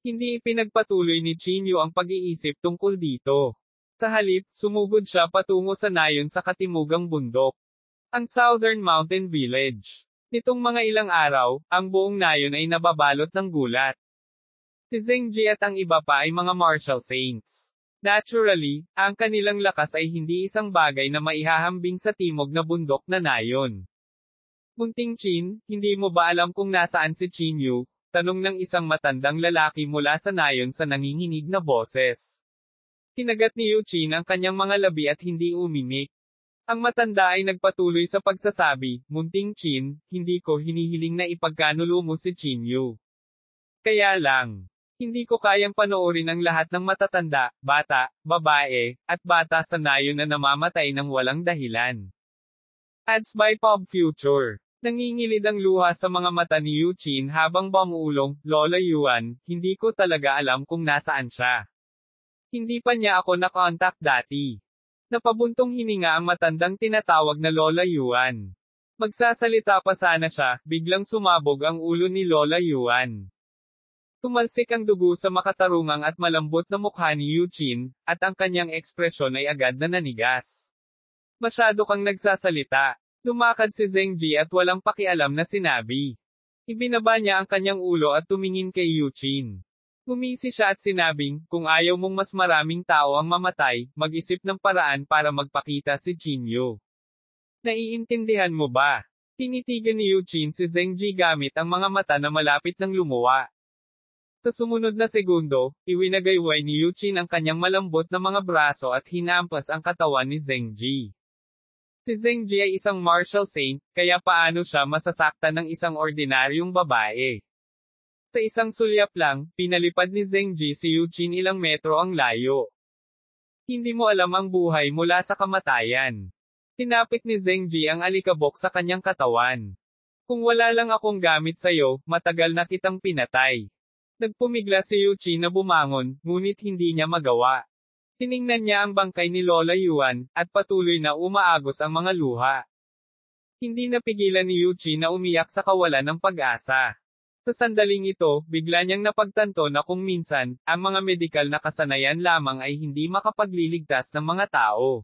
Hindi ipinagpatuloy ni Chinyu ang pag-iisip tungkol dito. Sa halip, sumugod siya patungo sa nayon sa katimugang bundok. Ang Southern Mountain Village. Nitong mga ilang araw, ang buong nayon ay nababalot ng gulat. Si Zhengji at ang iba pa ay mga martial saints. Naturally, ang kanilang lakas ay hindi isang bagay na maihahambing sa timog na bundok na nayon. Munting Chin, hindi mo ba alam kung nasaan si Chinyu? Tanong ng isang matandang lalaki mula sa nayon sa nanginginig na boses. Kinagat ni Yuchin ang kanyang mga labi at hindi umimik. Ang matanda ay nagpatuloy sa pagsasabi, Munting Chin, hindi ko hinihiling na ipagkanulo mo si Chinyu. Kaya lang, hindi ko kayang panoorin ang lahat ng matatanda, bata, babae, at bata sa nayon na namamatay ng walang dahilan. Ads by Pop Future. Nangingilid ang luha sa mga mata ni Yuchin habang bumuulong, Lola Yuan, hindi ko talaga alam kung nasaan siya. Hindi pa niya ako na-contact dati. Napabuntong hininga ang matandang tinatawag na Lola Yuan. Magsasalita pa sana siya, biglang sumabog ang ulo ni Lola Yuan. Tumalsik ang dugo sa makatarungang at malambot na mukha ni Yuchin, at ang kanyang ekspresyon ay agad na nanigas. Masyado kang nagsasalita. Lumakad si Zhengji at walang pakialam na sinabi. Ibinaba niya ang kanyang ulo at tumingin kay Yuchin. Ngumisi siya at sinabing, kung ayaw mong mas maraming tao ang mamatay, mag-isip ng paraan para magpakita si Chinyu. Naiintindihan mo ba? Tinitigan ni Yuchin si Zhengji gamit ang mga mata na malapit ng lumuwa. Sa sumunod na segundo, iwinagayway ni Yuchin ang kanyang malambot na mga braso at hinampas ang katawan ni Zhengji. Si Zhengji ay isang martial saint, kaya paano siya masasaktan ng isang ordinaryong babae? Sa isang sulyap lang, pinalipad ni Zhengji si Yuchin ilang metro ang layo. Hindi mo alam ang buhay mula sa kamatayan. Tinapik ni Zhengji ang alikabok sa kanyang katawan. Kung wala lang akong gamit sa'yo, matagal na kitang pinatay. Nagpumigla si Yuchin na bumangon, ngunit hindi niya magawa. Tiningnan niya ang bangkay ni Lola Yuan, at patuloy na umaagos ang mga luha. Hindi napigilan ni Yuchin na umiyak sa kawalan ng pag-asa. Sa sandaling ito, bigla niyang napagtanto na kung minsan, ang mga medikal na kasanayan lamang ay hindi makapagliligtas ng mga tao.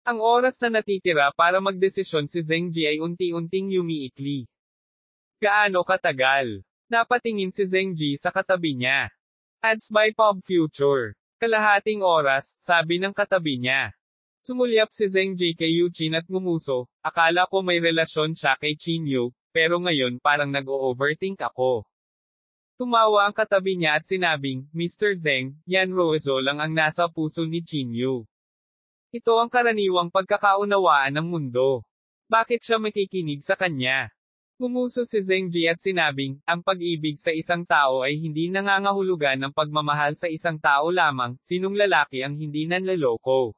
Ang oras na natitira para magdesisyon si Zhengji ay unti-unting yumiikli. Gaano katagal? Napatingin si Zhengji sa katabi niya. Ads by Pop Future. Kalahating oras, sabi ng katabi niya. Sumulyap si Zhengji kay Yuchin at ngumuso, akala ko may relasyon siya kay Chinyu, pero ngayon parang nag-o-overthink ako. Tumawa ang katabi niya at sinabing, Mr. Zheng, yan Roezo lang ang nasa puso ni Chinyu. Ito ang karaniwang pagkakaunawaan ng mundo. Bakit siya makikinig sa kanya? Gumuso si Zhengji at sinabing, ang pag-ibig sa isang tao ay hindi nangangahulugan ng pagmamahal sa isang tao lamang, sinong lalaki ang hindi nanloloko.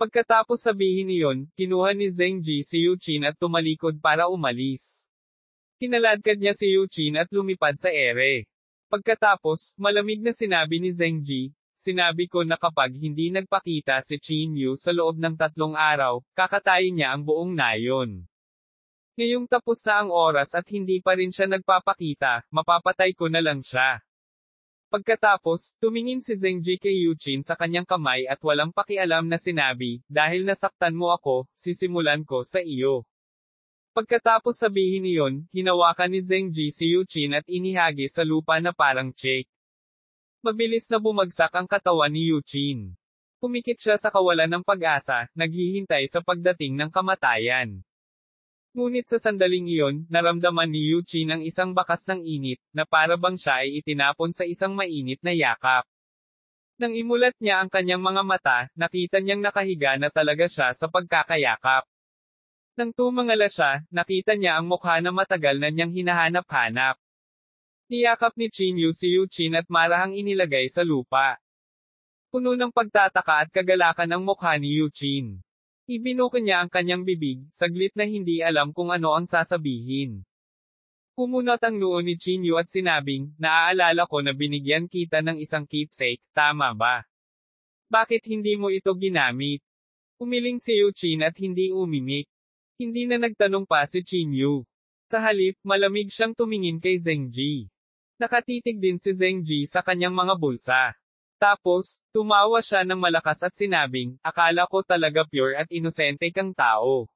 Pagkatapos sabihin iyon, kinuha ni Zhengji si Yuchin at tumalikod para umalis. Kinaladkad niya si Yuchin at lumipad sa ere. Pagkatapos, malamig na sinabi ni Zhengji, sinabi ko na kapag hindi nagpakita si Chinyu sa loob ng 3 araw, kakatayin niya ang buong nayon. Ngayong tapos na ang oras at hindi pa rin siya nagpapakita, mapapatay ko na lang siya. Pagkatapos, tumingin si Zhengji kay Yuchin sa kanyang kamay at walang pakialam na sinabi, dahil nasaktan mo ako, sisimulan ko sa iyo. Pagkatapos sabihin iyon, hinawakan ni Zhengji si Yuchin at inihagi sa lupa na parang check. Mabilis na bumagsak ang katawan ni Yuchin. Pumikit siya sa kawalan ng pag-asa, naghihintay sa pagdating ng kamatayan. Ngunit sa sandaling iyon, naramdaman ni Yuchin ang isang bakas ng init, na para bang siya ay itinapon sa isang mainit na yakap. Nang imulat niya ang kanyang mga mata, nakita niyang nakahiga na talaga siya sa pagkakayakap. Nang tumangala siya, nakita niya ang mukha na matagal na niyang hinahanap-hanap. Niyakap ni Chinyu si Yuchin at marahang inilagay sa lupa. Puno ng pagtataka at kagalakan ang mukha ni Yuchin. Ibinuka niya ang kanyang bibig, saglit na hindi alam kung ano ang sasabihin. Kumunot ang noo ni Chinyu at sinabing, naaalala ko na binigyan kita ng isang keepsake, tama ba? Bakit hindi mo ito ginamit? Umiling si Yuchin at hindi umimik. Hindi na nagtanong pa si Chinyu. Sa halip, malamig siyang tumingin kay Zhengji. Nakatitig din si Zhengji sa kanyang mga bulsa. Tapos, tumawa siya ng malakas at sinabing, akala ko talaga pure at inosente kang tao.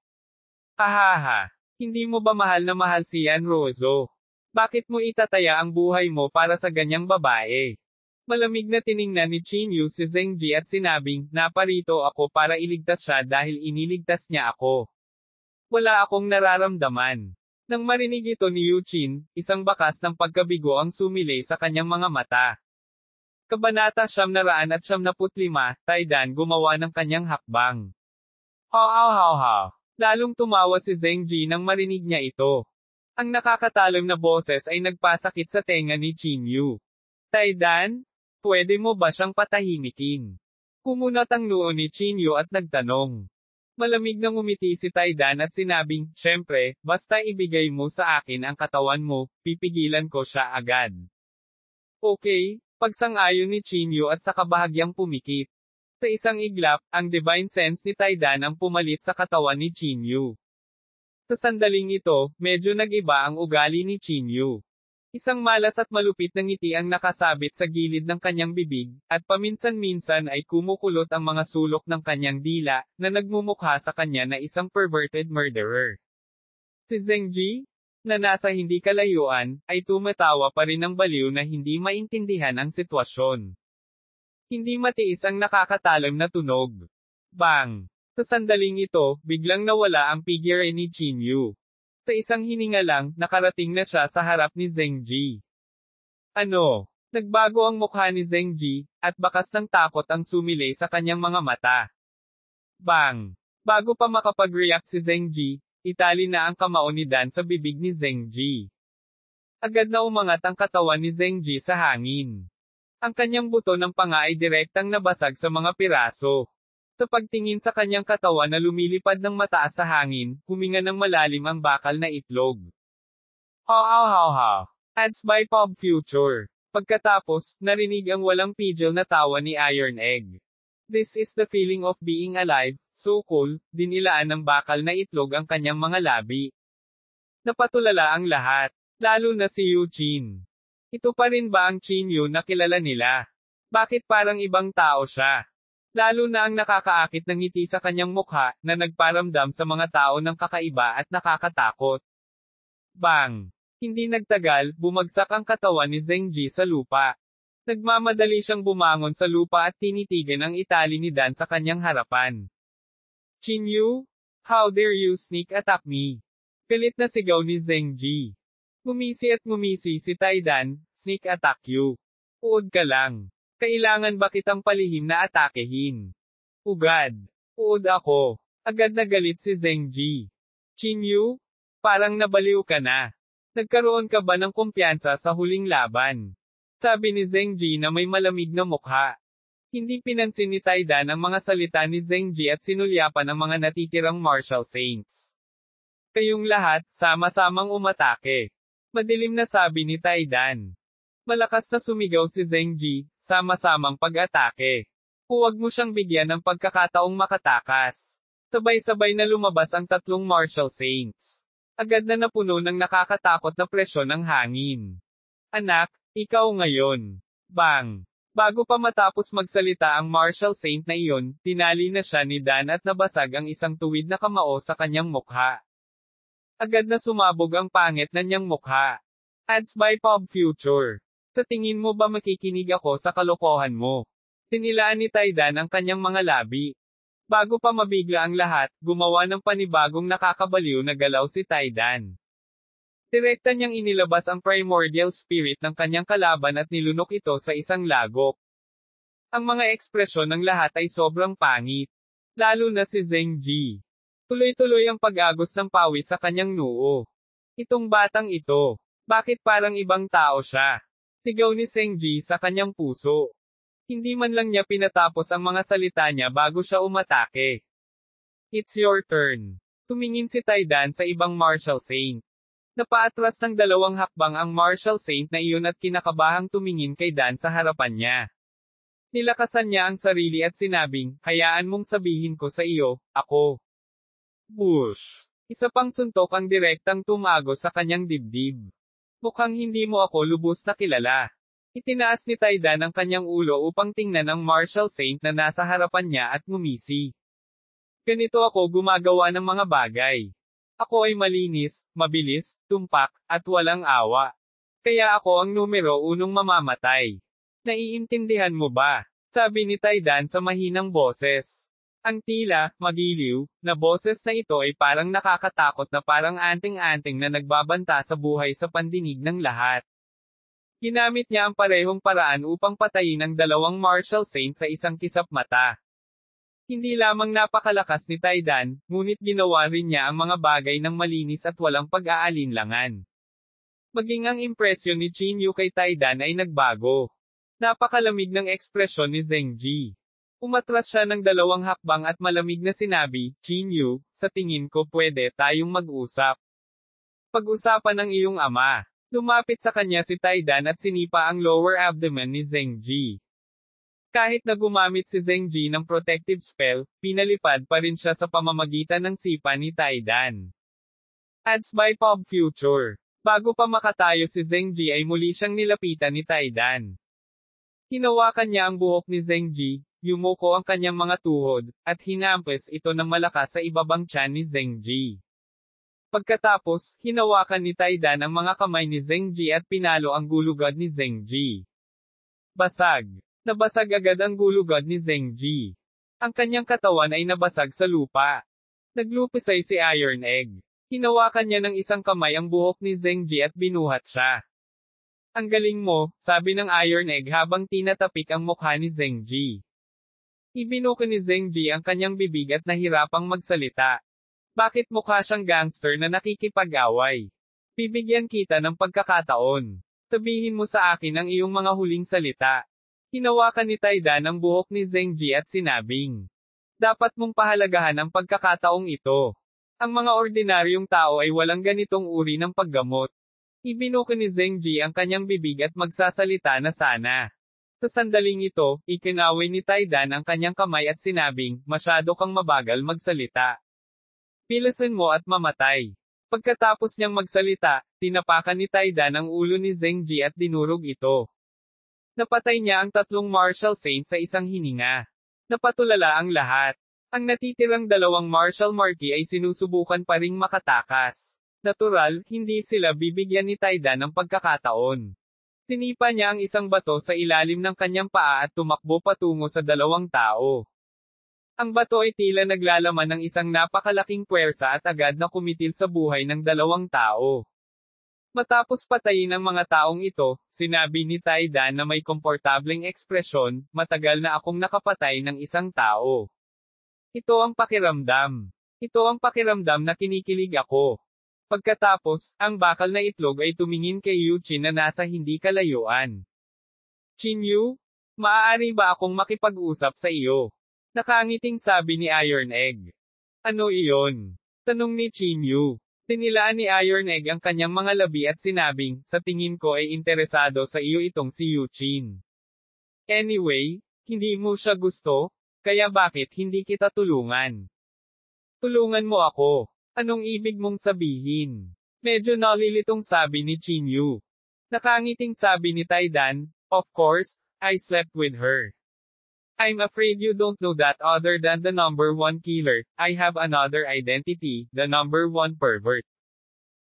Hahaha. Hindi mo ba mahal na mahal si Yan Rozo? Bakit mo itataya ang buhay mo para sa ganyang babae? Malamig na tiningnan ni Chinyu si Zhengji at sinabing, naparito ako para iligtas siya dahil iniligtas niya ako. Wala akong nararamdaman. Nang marinig ito ni Yuchin, isang bakas ng pagkabigo ang sumilay sa kanyang mga mata. Kabanata 975, Taidan gumawa ng kanyang hakbang. Haw. Lalong tumawa si Zhengji nang marinig niya ito. Ang nakakatalim na boses ay nagpasakit sa tenga ni Chinyu. Taidan? Pwede mo ba siyang patahimikin? Kumunot ang noo ni Chinyu at nagtanong. Malamig nang umiti si Taidan at sinabing, syempre, basta ibigay mo sa akin ang katawan mo, pipigilan ko siya agad. Okay, pagsang-ayon ni Chinyu at sa kabahagyang pumikit. Sa isang iglap, ang divine sense ni Taidan ang pumalit sa katawan ni Chinyu. Sa sandaling ito, medyo nag-iba ang ugali ni Chinyu. Isang malas at malupit na ngiti ang nakasabit sa gilid ng kanyang bibig, at paminsan-minsan ay kumukulot ang mga sulok ng kanyang dila, na nagmumukha sa kanya na isang perverted murderer. Si Zhengji, na nasa hindi kalayuan, ay tumatawa pa rin ng baliw na hindi maintindihan ang sitwasyon. Hindi matiis ang nakakatalim na tunog. Bang! Sa sandaling ito, biglang nawala ang figure ni Chinyu. Sa isang hininga lang, nakarating na siya sa harap ni Zhengji. Ano? Nagbago ang mukha ni Zhengji, at bakas ng takot ang sumilay sa kanyang mga mata. Bang! Bago pa makapag-react si Zhengji, itali na ang kamao ni Dan sa bibig ni Zhengji. Agad na umangat ang katawan ni Zhengji sa hangin. Ang kanyang buto ng panga ay direktang nabasag sa mga piraso. Sa pagtingin sa kanyang katawan na lumilipad ng mataas sa hangin, huminga ng malalim ang bakal na itlog. Haw. Ads by Pop Future. Pagkatapos, narinig ang walang pigil na tawa ni Iron Egg. This is the feeling of being alive, so cool, dinilaan ng bakal na itlog ang kanyang mga labi. Napatulala ang lahat, lalo na si Yuchin. Ito pa rin ba ang Chinyu na kilala nila? Bakit parang ibang tao siya? Lalo na ang nakakaakit ng ngiti sa kanyang mukha, na nagparamdam sa mga tao ng kakaiba at nakakatakot. Bang! Hindi nagtagal, bumagsak ang katawan ni Zhengji sa lupa. Nagmamadali siyang bumangon sa lupa at tinitigan ang itali ni Dan sa kanyang harapan. Chinyu? How dare you sneak attack me? Pilit na sigaw ni Zhengji. Ngumisi si Taidan, sneak attack you. Uod ka lang. Kailangan ba kitang palihim na atakehin? Ugad. Uod ako. Agad na galit si Zhengji. Chinyu? Parang nabaliw ka na. Nagkaroon ka ba ng kumpiyansa sa huling laban? Sabi ni Zhengji na may malamig na mukha. Hindi pinansin ni Taidan ang mga salita ni Zhengji at sinulyapan ang mga natitirang martial saints. Kayong lahat, sama-samang umatake. Madilim na sabi ni Taidan. Malakas na sumigaw si Zhengji, sama-samang pag-atake. Huwag mo siyang bigyan ng pagkakataong makatakas. Sabay-sabay na lumabas ang tatlong martial saints. Agad na napuno ng nakakatakot na presyon ng hangin. Anak, ikaw ngayon. Bang! Bago pa matapos magsalita ang martial saint na iyon, tinali na siya ni Dan at nabasag ang isang tuwid na kamao sa kanyang mukha. Agad na sumabog ang pangit na niyang mukha. Ads by Pop Future. Sa tingin mo ba makikinig ako sa kalokohan mo? Tinilaan ni Taidan ang kanyang mga labi. Bago pa mabigla ang lahat, gumawa ng panibagong nakakabaliw na galaw si Taidan. Direkta niyang inilabas ang primordial spirit ng kanyang kalaban at nilunok ito sa isang lagok. Ang mga ekspresyon ng lahat ay sobrang pangit. Lalo na si Zhengji. Tuloy-tuloy ang pag-agos ng pawis sa kanyang noo. Itong batang ito. Bakit parang ibang tao siya? Sigaw ni Zhengji sa kanyang puso. Hindi man lang niya pinatapos ang mga salita niya bago siya umatake. It's your turn. Tumingin si Taidan sa ibang martial saint. Napaatras ng 2 hakbang ang martial saint na iyon at kinakabahang tumingin kay Dan sa harapan niya. Nilakasan niya ang sarili at sinabing, hayaan mong sabihin ko sa iyo, ako. Bush. Isa pang suntok ang direktang tumago sa kanyang dibdib. Mukhang hindi mo ako lubos na kilala. Itinaas ni Taidan ang kanyang ulo upang tingnan ang martial saint na nasa harapan niya at ngumisi. Ganito ako gumagawa ng mga bagay. Ako ay malinis, mabilis, tumpak, at walang awa. Kaya ako ang numero 1 mamamatay. Naiintindihan mo ba? Sabi ni Taidan sa mahinang boses. Ang tila, magiliw, na boses na ito ay parang nakakatakot na parang anting-anting na nagbabanta sa buhay sa pandinig ng lahat. Ginamit niya ang parehong paraan upang patayin ang 2 martial saint sa isang kisap mata. Hindi lamang napakalakas ni Taidan, ngunit ginawa rin niya ang mga bagay ng malinis at walang pag-aalinlangan. Maging ang impresyon ni Qin Yu kay Taidan ay nagbago. Napakalamig ng ekspresyon ni Zheng Ji. Umatras siya ng 2 hakbang at malamig na sinabi, Qin Yu, sa tingin ko pwede tayong mag-usap. Pag-usapan ng iyong ama. Lumapit sa kanya si Taidan at sinipa ang lower abdomen ni Zheng Ji. Kahit na gumamit si Zheng Ji ng protective spell, pinalipad pa rin siya sa pamamagitan ng sipa ni Taidan. Ads by Pop Future. Bago pa makatayo si Zheng Ji ay muli siyang nilapitan ni Taidan. Hinawakan niya ang buhok ni Zheng Ji, yumuko ang kanyang mga tuhod, at hinampas ito ng malakas sa ibabang tiyan ni Zheng Ji. Pagkatapos, hinawakan ni Taidan ang mga kamay ni Zheng Ji at pinalo ang gulugod ni Zheng Ji. Basag. Nabasag agad ang gulugod ni Zheng Ji. Ang kanyang katawan ay nabasag sa lupa. Naglupisay si Iron Egg. Hinawakan niya ng isang kamay ang buhok ni Zheng Ji at binuhat siya. Ang galing mo, sabi ng Iron Egg habang tinatapik ang mukha ni Zheng Ji. Ibinuko ni Zheng Ji ang kanyang bibig at nahirapang magsalita. Bakit mukha siyang gangster na nakikipag-away? Bibigyan kita ng pagkakataon. Sabihin mo sa akin ang iyong mga huling salita. Hinawakan ni Taidan ang buhok ni Zheng Ji at sinabing, dapat mong pahalagahan ang pagkakataong ito. Ang mga ordinaryong tao ay walang ganitong uri ng paggamot. Ibinuko ni Zheng Ji ang kanyang bibig at magsasalita na sana. Sa sandaling ito, ikinaway ni Taidan ang kanyang kamay at sinabing, masyado kang mabagal magsalita. Pilasin mo at mamatay. Pagkatapos niyang magsalita, tinapakan ni Taidan ang ulo ni Zheng Ji at dinurog ito. Napatay niya ang 3 martial saint sa isang hininga. Napatulala ang lahat. Ang natitirang 2 martial marquis ay sinusubukan pa ring makatakas. Natural, hindi sila bibigyan ni Taidan ng pagkakataon. Tinipa niya ang isang bato sa ilalim ng kanyang paa at tumakbo patungo sa 2 tao. Ang bato ay tila naglalaman ng isang napakalaking puwersa at agad na kumitil sa buhay ng 2 tao. Matapos patayin ang mga taong ito, sinabi ni Taidan na may komportableng ekspresyon, matagal na akong nakapatay ng isang tao. Ito ang pakiramdam. Ito ang pakiramdam na kinikilig ako. Pagkatapos, ang bakal na itlog ay tumingin kay Yu Qin na nasa hindi kalayuan. Qin Yu? Maaari ba akong makipag-usap sa iyo? Nakangiting sabi ni Iron Egg. Ano iyon? Tanong ni Qin Yu. Tinilaan ni Iron Egg ang kanyang mga labi at sinabing, sa tingin ko ay interesado sa iyo itong si Yu Qin. Anyway, hindi mo siya gusto? Kaya bakit hindi kita tulungan? Tulungan mo ako. Anong ibig mong sabihin? Medyo nalilitong sabi ni Qin Yu. Nakangiting sabi ni Taidan, of course, I slept with her. I'm afraid you don't know that other than the number 1 killer, I have another identity, the number 1 pervert.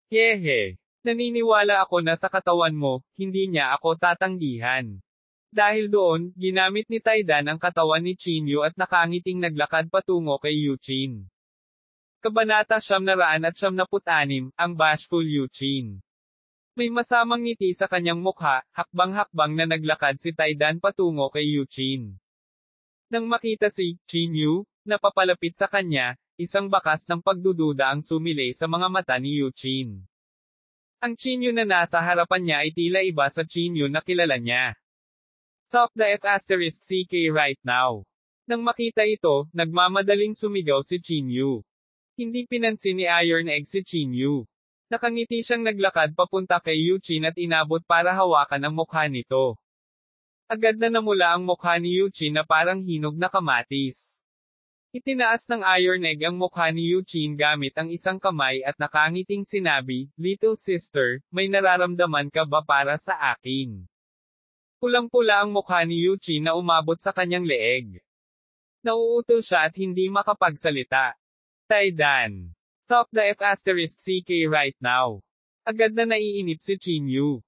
Hehe. Naniniwala ako na sa katawan mo, hindi niya ako tatanggihan. Dahil doon, ginamit ni Taidan ang katawan ni Qin Yu at nakangiting naglakad patungo kay Yu Qin. Kabanata 976, ang bashful Yu Qin. May masamang ngiti sa kanyang mukha, hakbang-hakbang na naglakad si Taidan patungo kay Yu Qin. Nang makita si Qin Yu, napapalapit sa kanya, isang bakas ng pagdududa ang sumilay sa mga mata ni Yu Qin. Ang Qin Yu na nasa harapan niya ay tila iba sa Qin Yu na kilala niya. Stop the F***CK right now. Nang makita ito, nagmamadaling sumigaw si Chinyu. Hindi pinansin ni Iron Egg si Chinyu. Nakangiti siyang naglakad papunta kay Yuchin at inabot para hawakan ang mukha nito. Agad na namula ang mukha ni Yuchin na parang hinog na kamatis. Itinaas ng Iron Egg ang mukha ni Yuchin gamit ang isang kamay at nakangiting sinabi, "Little sister, may nararamdaman ka ba para sa akin?" Pulang-pula ang mukha ni Yuchin na umabot sa kanyang leeg. Nauutol siya at hindi makapagsalita. Taidan. Stop the F***CK right now. Agad na naiinip si Chinyu.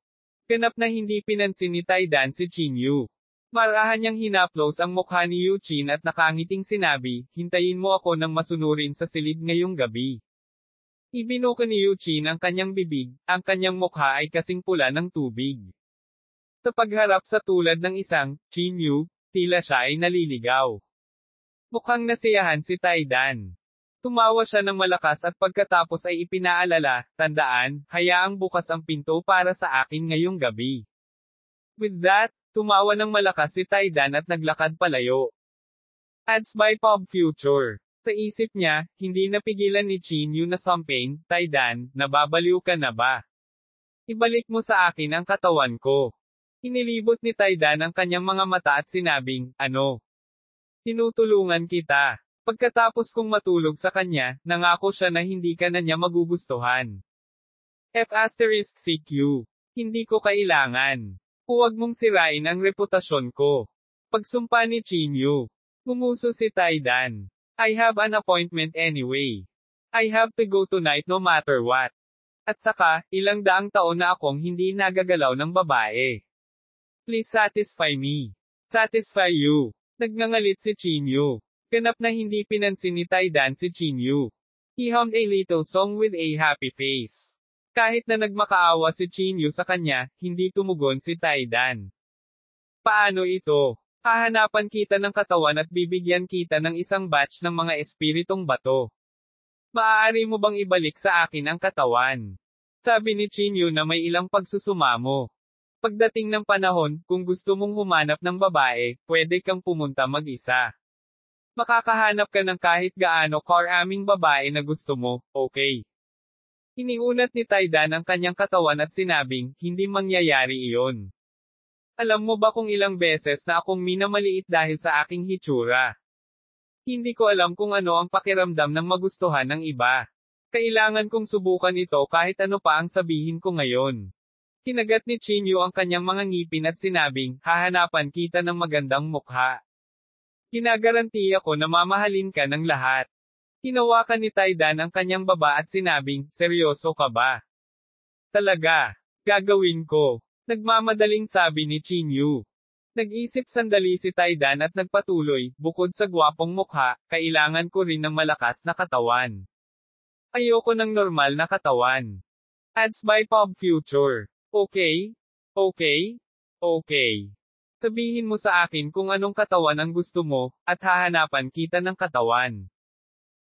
Ganap na hindi pinansin ni Taidan si Chinyu. Marahan niyang hinaplos ang mukha ni Yuchin at nakangiting sinabi, "Hintayin mo ako nang masunurin sa silid ngayong gabi." Ibinuka ni Yuchin ang kanyang bibig, ang kanyang mukha ay kasing pula ng tubig. Sa pagharap sa tulad ng isang Chinyu, tila siya ay naliligaw. Mukhang nasiyahan si Taidan. Tumawa siya ng malakas at pagkatapos ay ipinaalala, "Tandaan, hayaang bukas ang pinto para sa akin ngayong gabi." With that, tumawa ng malakas si Taidan at naglakad palayo. Ads by Pop Future. Sa isip niya, hindi napigilan ni Chinyu na sampain, "Taidan, nababaliw ka na ba? Ibalik mo sa akin ang katawan ko." Inilibot ni Taidan ang kanyang mga mata at sinabing, "Ano? Tinutulungan kita." Pagkatapos kong matulog sa kanya, nangako siya na hindi ka na niya magugustuhan. F***CQ. Hindi ko kailangan. Huwag mong sirain ang reputasyon ko. Pagsumpa ni Chinyu. Gumuso si Taidan. "I have an appointment anyway. I have to go tonight no matter what. At saka, ilang daang taon na akong hindi nagagalaw ng babae. Please satisfy me." "Satisfy you." Nagngangalit si Chinyu. Ganap na hindi pinansin ni Taidan si Chinyu. He hummed a little song with a happy face. Kahit na nagmakaawa si Chinyu sa kanya, hindi tumugon si Taidan. "Paano ito? Hahanapan kita ng katawan at bibigyan kita ng isang batch ng mga espiritong bato. Maaari mo bang ibalik sa akin ang katawan?" Sabi ni Chinyu na may ilang pagsusumamo. "Pagdating ng panahon, kung gusto mong humanap ng babae, pwede kang pumunta mag-isa. Makakahanap ka ng kahit gaano karaming babae na gusto mo, okay?" Iniunat ni Taidan ang kanyang katawan at sinabing, "Hindi mangyayari iyon. Alam mo ba kung ilang beses na akong minamaliit dahil sa aking hitsura? Hindi ko alam kung ano ang pakiramdam ng magustuhan ng iba. Kailangan kong subukan ito kahit ano pa ang sabihin ko ngayon." Kinagat ni Chinyu ang kanyang mga ngipin at sinabing, "Hahanapan kita ng magandang mukha. Ginagarantiya ko na mamahalin ka ng lahat." Hinawakan ni Taidan ang kanyang baba at sinabing, "Seryoso ka ba?" "Talaga. Gagawin ko." Nagmamadaling sabi ni Chinyu. Nag-isip sandali si Taidan at nagpatuloy, "Bukod sa gwapong mukha, kailangan ko rin ng malakas na katawan. Ayoko ng normal na katawan." Ads by Pop Future. Okay? Okay? Okay. Sabihin mo sa akin kung anong katawan ang gusto mo, at hahanapan kita ng katawan.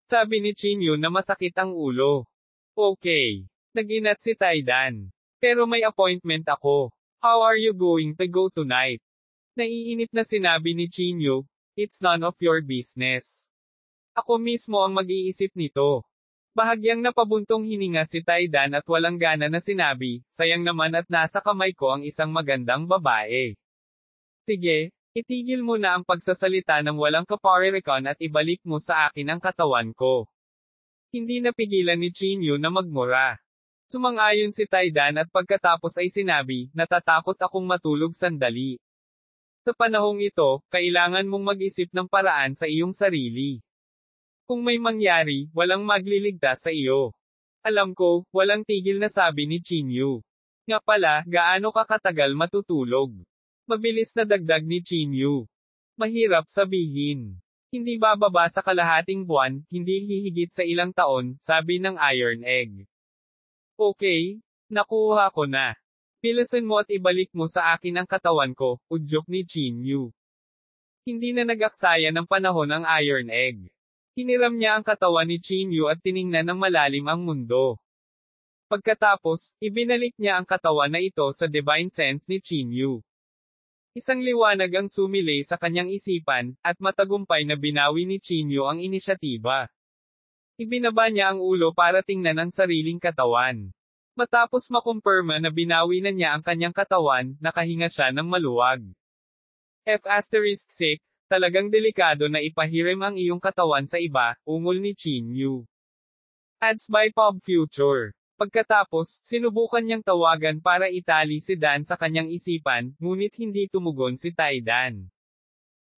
Sabi ni Chinyu na masakit ang ulo. Okay. Nag-inat si Taidan. Pero may appointment ako. How are you going to go tonight? Naiinip na sinabi ni Chinyu, "It's none of your business. Ako mismo ang mag-iisip nito." Bahagyang napabuntong hininga si Taidan at walang gana na sinabi, "Sayang naman at nasa kamay ko ang isang magandang babae. Sige, itigil mo na ang pagsasalita ng walang kaparerekan at ibalik mo sa akin ang katawan ko." Hindi napigilan ni Chinyu na magmura. Sumang-ayon si Taidan at pagkatapos ay sinabi, "Natatakot akong matulog sandali. Sa panahong ito, kailangan mong mag-isip ng paraan sa iyong sarili. Kung may mangyari, walang magliligtas sa iyo." "Alam ko," walang tigil na sabi ni Chinyu. "Nga pala, gaano ka katagal matutulog?" Mabilis na dagdag ni Chinyu. "Mahirap sabihin. Hindi bababa sa kalahating buwan, hindi hihigit sa ilang taon," sabi ng Iron Egg. "Okay, nakuha ko na. Bilisan mo at ibalik mo sa akin ang katawan ko," udyok ni Chinyu. Hindi na nag-aksaya ng panahon ang Iron Egg. Hiniram niya ang katawan ni Chinyu at tiningnan ng malalim ang mundo. Pagkatapos, ibinalik niya ang katawan na ito sa divine sense ni Chinyu. Isang liwanag ang sumilay sa kanyang isipan, at matagumpay na binawi ni Chinyo ang inisyatiba. Ibinaba niya ang ulo para tingnan ang sariling katawan. Matapos makumpirma na binawi na niya ang kanyang katawan, nakahinga siya ng maluwag. F*6, talagang delikado na ipahiram ang iyong katawan sa iba, ungol ni Chinyo. Ads by Pop Future. Pagkatapos, sinubukan niyang tawagan para itali si Dan sa kanyang isipan, ngunit hindi tumugon si Taidan.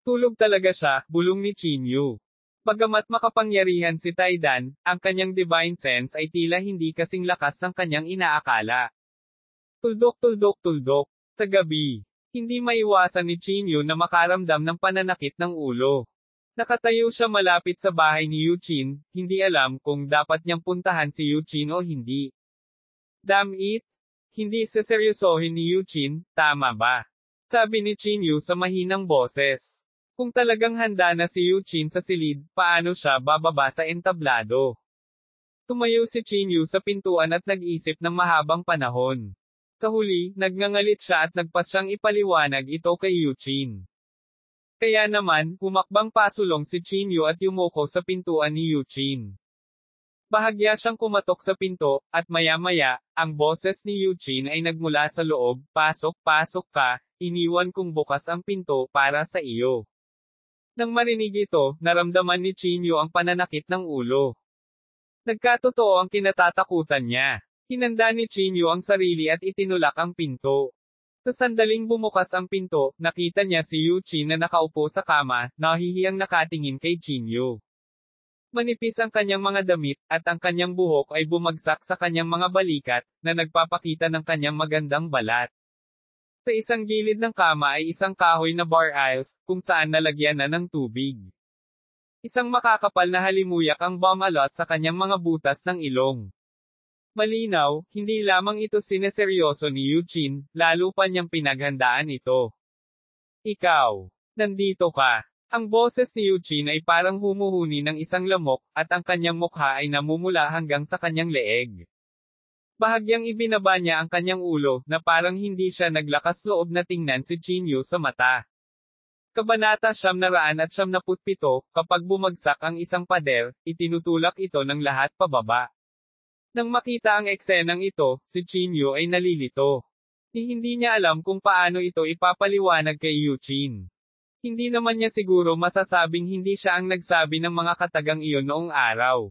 Tulog talaga siya, bulong ni Chinyo. Bagamat makapangyarihan si Taidan, ang kanyang divine sense ay tila hindi kasing lakas ng kanyang inaakala. Tuldok. Sa gabi, hindi maiwasan ni Chinyo na makaramdam ng pananakit ng ulo. Nakatayo siya malapit sa bahay ni Yuchin, hindi alam kung dapat niyang puntahan si Yuchin o hindi. Damn it! Hindi seseryosohin ni Yuchin, tama ba? Sabi ni Chinyo sa mahinang boses. Kung talagang handa na si Yuchin sa silid, paano siya bababa sa entablado? Tumayo si Chinyo sa pintuan at nag-isip ng mahabang panahon. Sa huli, nagngangalit siya at nagpas siyang ipaliwanag ito kay Yuchin. Kaya naman, humakbang pasulong si Chinyo at yumuko sa pintuan ni Yuchin. Bahagya siyang kumatok sa pinto, at maya-maya, ang boses ni Yuchin ay nagmula sa loob, pasok ka, iniwan kong bukas ang pinto para sa iyo. Nang marinig ito, naramdaman ni Chinyo ang pananakit ng ulo. Nagkatotoo ang kinatatakutan niya. Hinanda ni Chinyo ang sarili at itinulak ang pinto. Sa sandaling bumukas ang pinto, nakita niya si Yuchin na nakaupo sa kama, nahihiyang nakatingin kay Chinyo. Manipis ang kanyang mga damit, at ang kanyang buhok ay bumagsak sa kanyang mga balikat, na nagpapakita ng kanyang magandang balat. Sa isang gilid ng kama ay isang kahoy na bar aisles, kung saan nalagyan na ng tubig. Isang makakapal na halimuyak ang bumalot sa kanyang mga butas ng ilong. Malinaw, hindi lamang ito sineseryoso ni Yuchin, lalo pa niyang pinaghandaan ito. Ikaw, nandito ka. Ang boses ni Yuchin ay parang humuhuni ng isang lamok, at ang kanyang mukha ay namumula hanggang sa kanyang leeg. Bahagyang ibinaba niya ang kanyang ulo, na parang hindi siya naglakas loob na tingnan si Chinyo sa mata. Kabanata 997, kapag bumagsak ang isang pader, itinutulak ito ng lahat pababa. Nang makita ang eksenang ito, si Chinyo ay nalilito. Hindi niya alam kung paano ito ipapaliwanag kay Yuchin. Hindi naman niya siguro masasabing hindi siya ang nagsabi ng mga katagang iyon noong araw.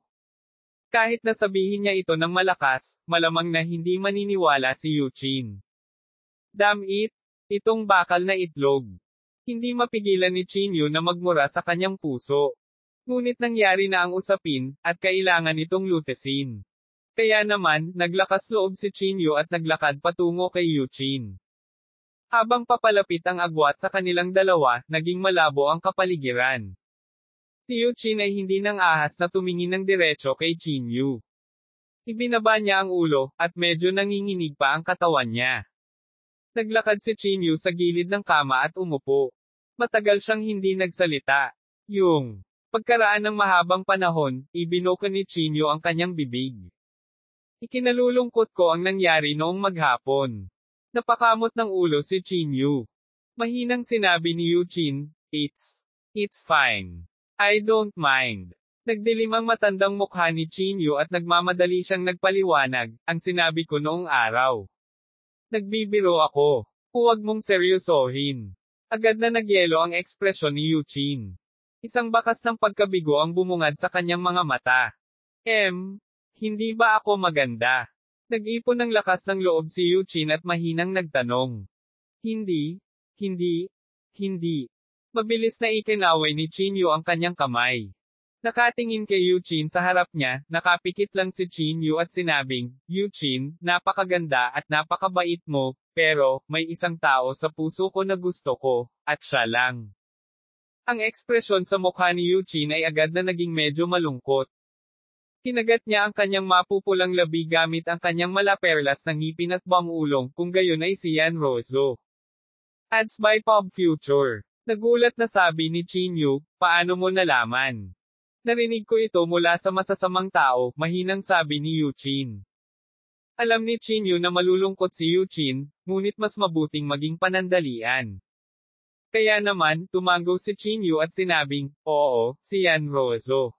Kahit na sabihin niya ito ng malakas, malamang na hindi maniniwala si Yuchin. Damn it! Itong bakal na itlog. Hindi mapigilan ni Chinyo na magmura sa kanyang puso. Ngunit nangyari na ang usapin, at kailangan itong lutesin. Kaya naman, naglakas loob si Chinyo at naglakad patungo kay Yuchin. Habang papalapit ang agwat sa kanilang dalawa, naging malabo ang kapaligiran. Si Yuchin ay hindi nang ahas na tumingin ng diretso kay Chinyo. Ibinaba niya ang ulo, at medyo nanginginig pa ang katawan niya. Naglakad si Chinyo sa gilid ng kama at umupo. Matagal siyang hindi nagsalita. Yung pagkaraan ng mahabang panahon, ibinuka ni Chinyo ang kanyang bibig. Ikinalulungkot ko ang nangyari noong maghapon. Napakamot ng ulo si Chinyo. Mahinang sinabi ni Yuchin, It's fine. I don't mind. Nagdilim ang matandang mukha ni Chinyo at nagmamadali siyang nagpaliwanag, ang sinabi ko noong araw. Nagbibiro ako. Huwag mong seryosohin. Agad na nagyelo ang ekspresyon ni Yuchin. Isang bakas ng pagkabigo ang bumungad sa kanyang mga mata. Hindi ba ako maganda? Nag-ipon ng lakas ng loob si Yuchin at mahinang nagtanong. Hindi. Mabilis na ikinaway ni Chinyo ang kanyang kamay. Nakatingin kay Yuchin sa harap niya, nakapikit lang si Chinyo at sinabing, Yuchin, napakaganda at napakabait mo, pero, may isang tao sa puso ko na gusto ko, at siya lang. Ang ekspresyon sa mukha ni Yuchin ay agad na naging medyo malungkot. Kinagat niya ang kanyang mapupulang labi gamit ang kanyang malaperlas na ngipin at bangulong, kung gayon ay si Yan Rozo. Ads by Pop Future. Nagulat na sabi ni Chinyo, paano mo nalaman? Narinig ko ito mula sa masasamang tao, mahinang sabi ni Yuchin. Alam ni Chinyo na malulungkot si Yuchin, ngunit mas mabuting maging panandalian. Kaya naman, tumango si Chinyu at sinabing, oo, si Yanrozo.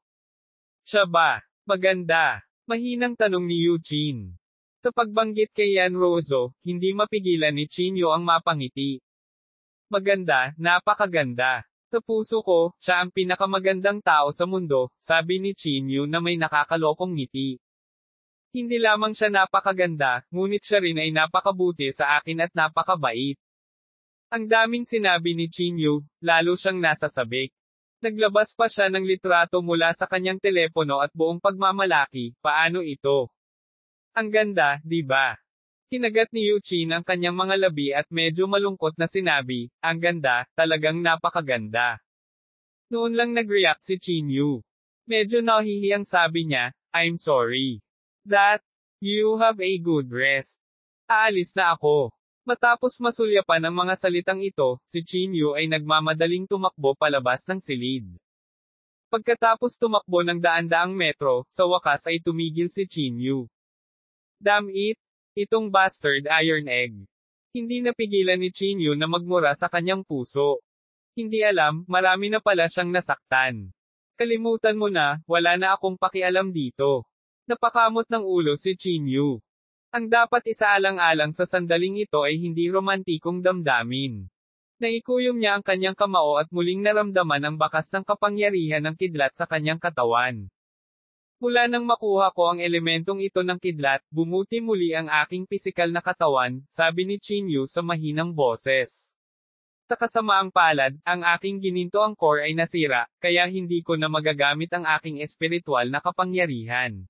Siya ba? Maganda. Mahinang tanong ni Eugene. Sa pagbanggit kay Yanrozo, hindi mapigilan ni Chinyu ang mapangiti. Maganda, napakaganda. Sa puso ko, siya ang pinakamagandang tao sa mundo, sabi ni Chinyu na may nakakalokong ngiti. Hindi lamang siya napakaganda, ngunit siya rin ay napakabuti sa akin at napakabait. Ang daming sinabi ni Chinyu, lalo siyang nasasabik. Naglabas pa siya ng litrato mula sa kanyang telepono at buong pagmamalaki, paano ito? Ang ganda, di ba? Kinagat ni Eugene ang kanyang mga labi at medyo malungkot na sinabi, ang ganda, talagang napakaganda. Noon lang nag-react si Chinyu. Medyo nahihiyang sabi niya, I'm sorry. That, you have a good rest. Aalis na ako. Matapos masulyapan ang mga salitang ito, si Chinyu ay nagmamadaling tumakbo palabas ng silid. Pagkatapos tumakbo ng daan-daang metro, sa wakas ay tumigil si Chinyu. Damn it! Itong bastard iron egg. Hindi napigilan ni Chinyu na magmura sa kanyang puso. Hindi alam, marami na pala siyang nasaktan. Kalimutan mo na, wala na akong pakialam dito. Napakamot ng ulo si Chinyu. Ang dapat isaalang-alang sa sandaling ito ay hindi romantikong damdamin. Naikuyom niya ang kanyang kamao at muling naramdaman ang bakas ng kapangyarihan ng kidlat sa kanyang katawan. Mula nang makuha ko ang elementong ito ng kidlat, bumuti muli ang aking pisikal na katawan, sabi ni Chinyu sa mahinang boses. Sa kasamaang palad, ang aking ginintoang core ay nasira, kaya hindi ko na magagamit ang aking espiritual na kapangyarihan.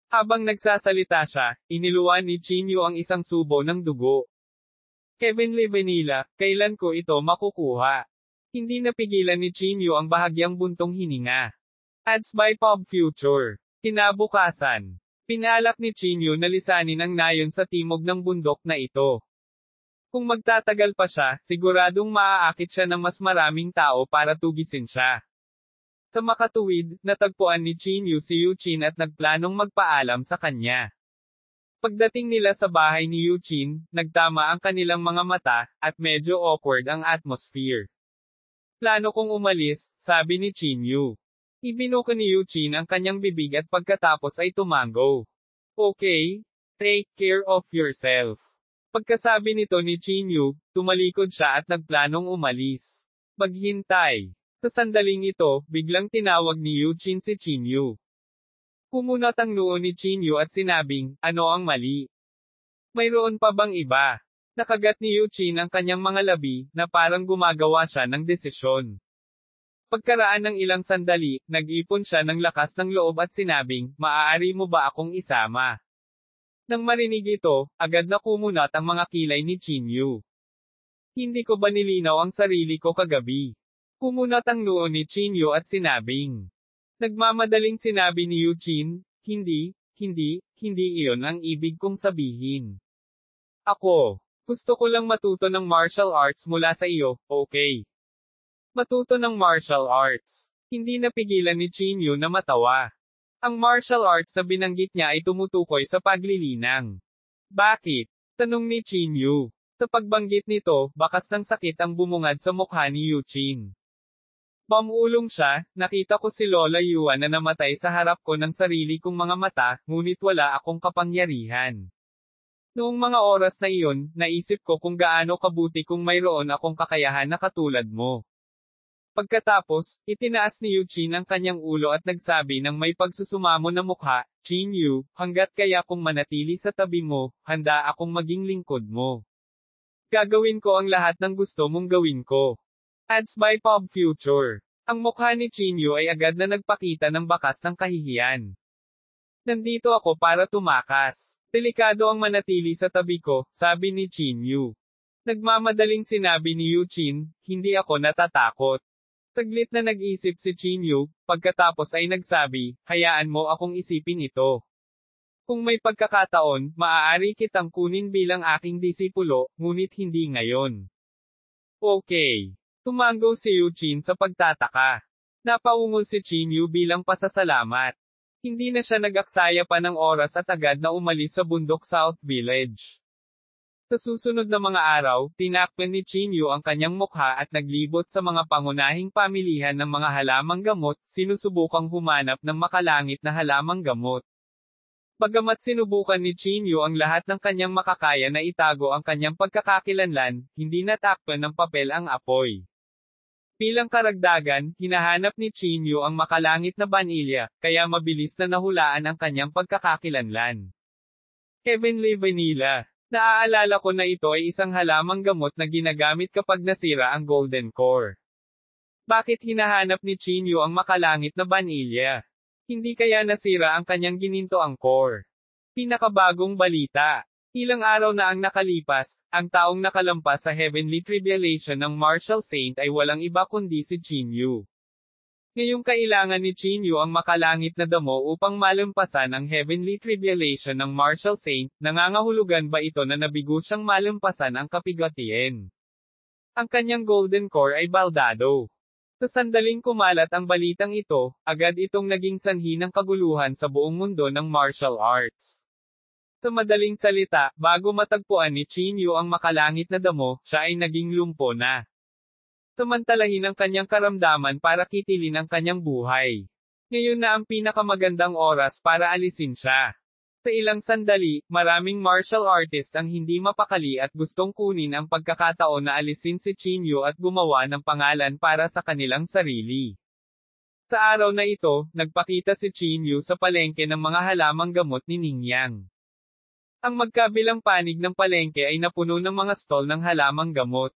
Habang nagsasalita siya, iniluan ni Chinyu ang isang subo ng dugo. Heavenly Vanilla, kailan ko ito makukuha? Hindi napigilan ni Chinyu ang bahagyang buntong hininga. Ads by Pop Future. Kinabukasan. Pinalak ni Chinyu na lisanin ang nayon sa timog ng bundok na ito. Kung magtatagal pa siya, siguradong maaakit siya ng mas maraming tao para tugisin siya. Sa makatuwid, natagpuan ni Chinyu si Eugene at nagplanong magpaalam sa kanya. Pagdating nila sa bahay ni Eugene, nagtama ang kanilang mga mata, at medyo awkward ang atmosphere. Plano kong umalis, sabi ni Chinyu. Ibinuka ni Eugene ang kanyang bibig at pagkatapos ay tumango. Okay, take care of yourself. Pagkasabi nito ni Chinyu, tumalikod siya at nagplanong umalis. Maghintay. Sa sandaling ito, biglang tinawag ni Eugene si Chinyu. Kumunat ang noo ni Chinyu at sinabing, ano ang mali? Mayroon pa bang iba? Nakagat ni Eugene ang kanyang mga labi, na parang gumagawa siya ng desisyon. Pagkaraan ng ilang sandali, nag-ipon siya ng lakas ng loob at sinabing, maaari mo ba akong isama? Nang marinig ito, agad na kumunat ang mga kilay ni Chinyu. Hindi ko ba nilinaw ang sarili ko kagabi? Kumunat ang noo ni Chinyu at sinabing. Nagmamadaling sinabi ni Eugene, hindi iyon ang ibig kong sabihin. Ako, gusto ko lang matuto ng martial arts mula sa iyo, okay? Matuto ng martial arts. Hindi napigilan ni Chinyu na matawa. Ang martial arts na binanggit niya ay tumutukoy sa paglilinang. Bakit? Tanong ni Chinyu. Sa pagbanggit nito, bakas ng sakit ang bumungad sa mukha ni Eugene. Pamulong siya, nakita ko si Lola Yuan na namatay sa harap ko ng sarili kong mga mata, ngunit wala akong kapangyarihan. Noong mga oras na iyon, naisip ko kung gaano kabuti kung mayroon akong kakayahan na katulad mo. Pagkatapos, itinaas ni Eugene ang kanyang ulo at nagsabi ng may pagsusumamo na mukha, Chinyu, hanggat kaya kong manatili sa tabi mo, handa akong maging lingkod mo. Gagawin ko ang lahat ng gusto mong gawin ko. Ads by Pop Future. Ang mukha ni Chinyu ay agad na nagpakita ng bakas ng kahihiyan. Nandito ako para tumakas. Delikado ang manatili sa tabi ko, sabi ni Chinyu. Nagmamadaling sinabi ni Eugene, hindi ako natatakot. Saglit na nag-isip si Chinyu, pagkatapos ay nagsabi, hayaan mo akong isipin ito. Kung may pagkakataon, maaari kitang kunin bilang aking disipulo, ngunit hindi ngayon. Okay. Tumango si Eugene sa pagtataka. Napaungol si Chinyu bilang pasasalamat. Hindi na siya nag-aksaya pa ng oras at agad na umalis sa bundok South Village. Sa susunod na mga araw, tinakpan ni Chinyu ang kanyang mukha at naglibot sa mga pangunahing pamilihan ng mga halamang gamot, sinusubukang humanap ng makalangit na halamang gamot. Bagamat sinubukan ni Chinyu ang lahat ng kanyang makakaya na itago ang kanyang pagkakakilanlan, hindi natakpan ng papel ang apoy. Bilang karagdagan, hinahanap ni Chinyu ang makalangit na vanilya, kaya mabilis na nahulaan ang kanyang pagkakakilanlan. Heavenly Vanilla. Naaalala ko na ito ay isang halamang gamot na ginagamit kapag nasira ang golden core. Bakit hinahanap ni Chinyu ang makalangit na vanilya? Hindi kaya nasira ang kanyang ginintoang core. Pinakabagong balita. Ilang araw na ang nakalipas, ang taong nakalampas sa Heavenly Tribulation ng Martial Saint ay walang iba kundi si Chinyu. Ngayong kailangan ni Chinyu ang makalangit na damo upang malampasan ang Heavenly Tribulation ng Martial Saint, nangangahulugan ba ito na nabigo siyang malampasan ang kapigatian? Ang kanyang golden core ay baldado. Sa sandaling kumalat ang balitang ito, agad itong naging sanhi ng kaguluhan sa buong mundo ng martial arts. Sa madaling salita, bago matagpuan ni Chinyu ang makalangit na damo, siya ay naging lumpo na. Samantalahin ang kanyang karamdaman para kitilin ang kanyang buhay. Ngayon na ang pinakamagandang oras para alisin siya. Sa ilang sandali, maraming martial artist ang hindi mapakali at gustong kunin ang pagkakataon na alisin si Chinyu at gumawa ng pangalan para sa kanilang sarili. Sa araw na ito, nagpakita si Chinyu sa palengke ng mga halamang gamot ni Ningyang. Ang magkabilang panig ng palengke ay napuno ng mga stall ng halamang gamot.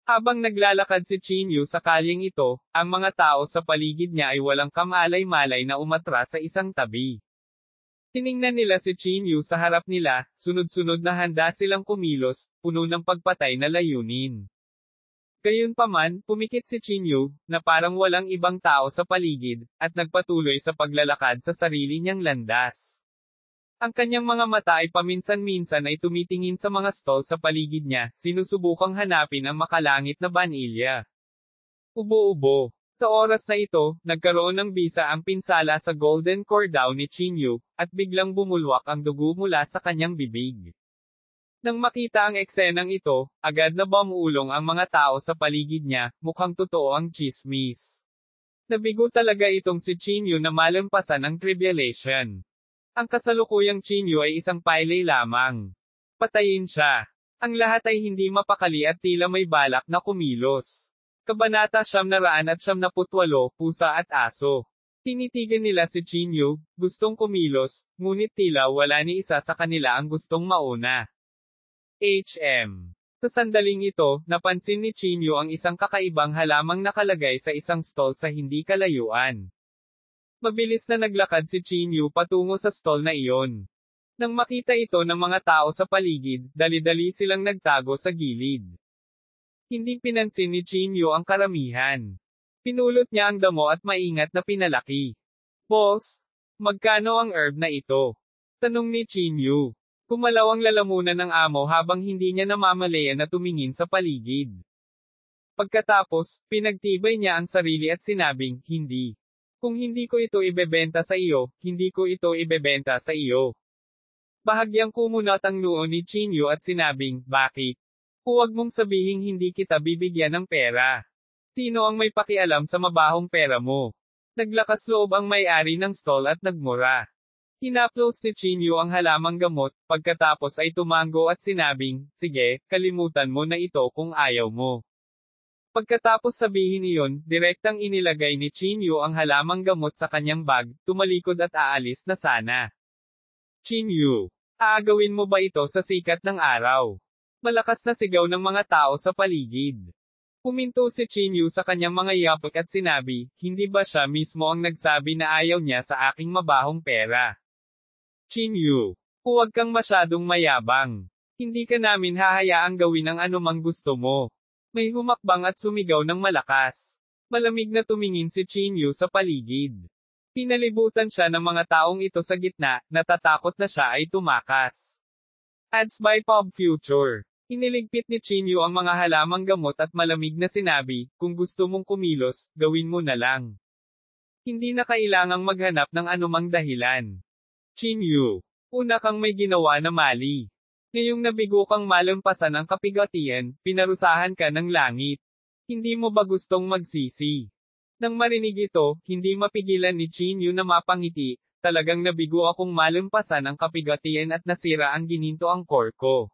Habang naglalakad si Chinyu sa kalyeng ito, ang mga tao sa paligid niya ay walang kamalay-malay na umatras sa isang tabi. Tiningnan nila si Chinyu sa harap nila, sunod-sunod na handa silang kumilos, puno ng pagpatay na layunin. Gayunpaman, pumikit si Chinyu, na parang walang ibang tao sa paligid, at nagpatuloy sa paglalakad sa sarili niyang landas. Ang kanyang mga mata ay paminsan-minsan ay tumitingin sa mga stall sa paligid niya, sinusubukang hanapin ang makalangit na vanilya. Ubo-ubo. Sa oras na ito, nagkaroon ng bisa ang pinsala sa golden core daw ni Chinyu, at biglang bumulwak ang dugo mula sa kanyang bibig. Nang makita ang eksenang ito, agad na bumulong ang mga tao sa paligid niya, mukhang totoo ang chismis. Nabigo talaga itong si Chinyu na malampasan ang tribulation. Ang kasalukuyang Chinyu ay isang paylay lamang. Patayin siya. Ang lahat ay hindi mapakali at tila may balak na kumilos. Kabanata 978, Pusa at Aso. Tinitigan nila si Chinyu, gustong kumilos, ngunit tila wala ni isa sa kanila ang gustong mauna. HM. Sa sandaling ito, napansin ni Chinyu ang isang kakaibang halamang nakalagay sa isang stall sa hindi kalayuan. Mabilis na naglakad si Chinyu patungo sa stall na iyon. Nang makita ito ng mga tao sa paligid, dali-dali silang nagtago sa gilid. Hindi pinansin ni Chinyu ang karamihan. Pinulot niya ang damo at maingat na pinalaki. Boss, magkano ang herb na ito? Tanong ni Chinyu. Kumalaw ang lalamunan ng amo habang hindi niya namamalayan na tumingin sa paligid. Pagkatapos, pinagtibay niya ang sarili at sinabing, hindi. Kung hindi ko ito ibebenta sa iyo, hindi ko ito ibebenta sa iyo. Bahagyang kumunat ang noo ni Chinyu at sinabing, bakit? Huwag mong sabihing hindi kita bibigyan ng pera. Sino ang may pakialam sa mabahong pera mo? Naglakas loob ang may-ari ng stall at nagmura. Hinaplos ni Chinyu ang halamang gamot, pagkatapos ay tumango at sinabing, sige, kalimutan mo na ito kung ayaw mo. Pagkatapos sabihin iyon, direktang inilagay ni Chinyu ang halamang gamot sa kanyang bag, tumalikod at aalis na sana. Chinyu, aagawin mo ba ito sa sikat ng araw? Malakas na sigaw ng mga tao sa paligid. Huminto si Chinyu sa kanyang mga yapak at sinabi, hindi ba siya mismo ang nagsabi na ayaw niya sa aking mabahong pera? Chinyu, huwag kang masyadong mayabang. Hindi ka namin hahayaang gawin ang anumang gusto mo. May humakbang at sumigaw ng malakas. Malamig na tumingin si Chinyu sa paligid. Pinalibutan siya ng mga taong ito sa gitna, natatakot na siya ay tumakas. Ads by Pop Future. Iniligpit ni Chinyu ang mga halamang gamot at malamig na sinabi, kung gusto mong kumilos, gawin mo na lang. Hindi na kailangang maghanap ng anumang dahilan. Chinyu, una kang may ginawa na mali. Ngayong nabigo kang malampasan ang kapigatian, pinarusahan ka ng langit. Hindi mo ba gustong magsisi? Nang marinig ito, hindi mapigilan ni Chinyu na mapangiti, talagang nabigo akong malampasan ang kapigatian at nasira ang gininto ang core ko.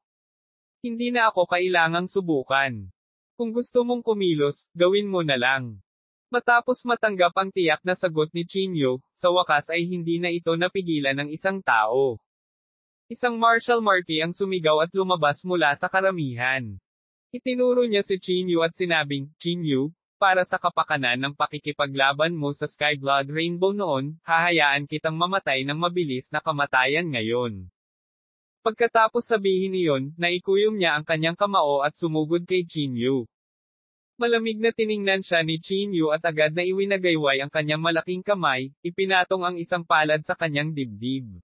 Hindi na ako kailangang subukan. Kung gusto mong kumilos, gawin mo na lang. Matapos matanggap ang tiyak na sagot ni Chinyu, sa wakas ay hindi na ito napigilan ng isang tao. Isang martial marquee ang sumigaw at lumabas mula sa karamihan. Itinuro niya si Chinyu at sinabing, Chinyu, para sa kapakanan ng pakikipaglaban mo sa Sky Blood Rainbow noon, hahayaan kitang mamatay ng mabilis na kamatayan ngayon. Pagkatapos sabihin iyon, naikuyom niya ang kanyang kamao at sumugod kay Chinyu. Malamig na tiningnan siya ni Chinyu at agad na iwinagayway ang kanyang malaking kamay, ipinatong ang isang palad sa kanyang dibdib.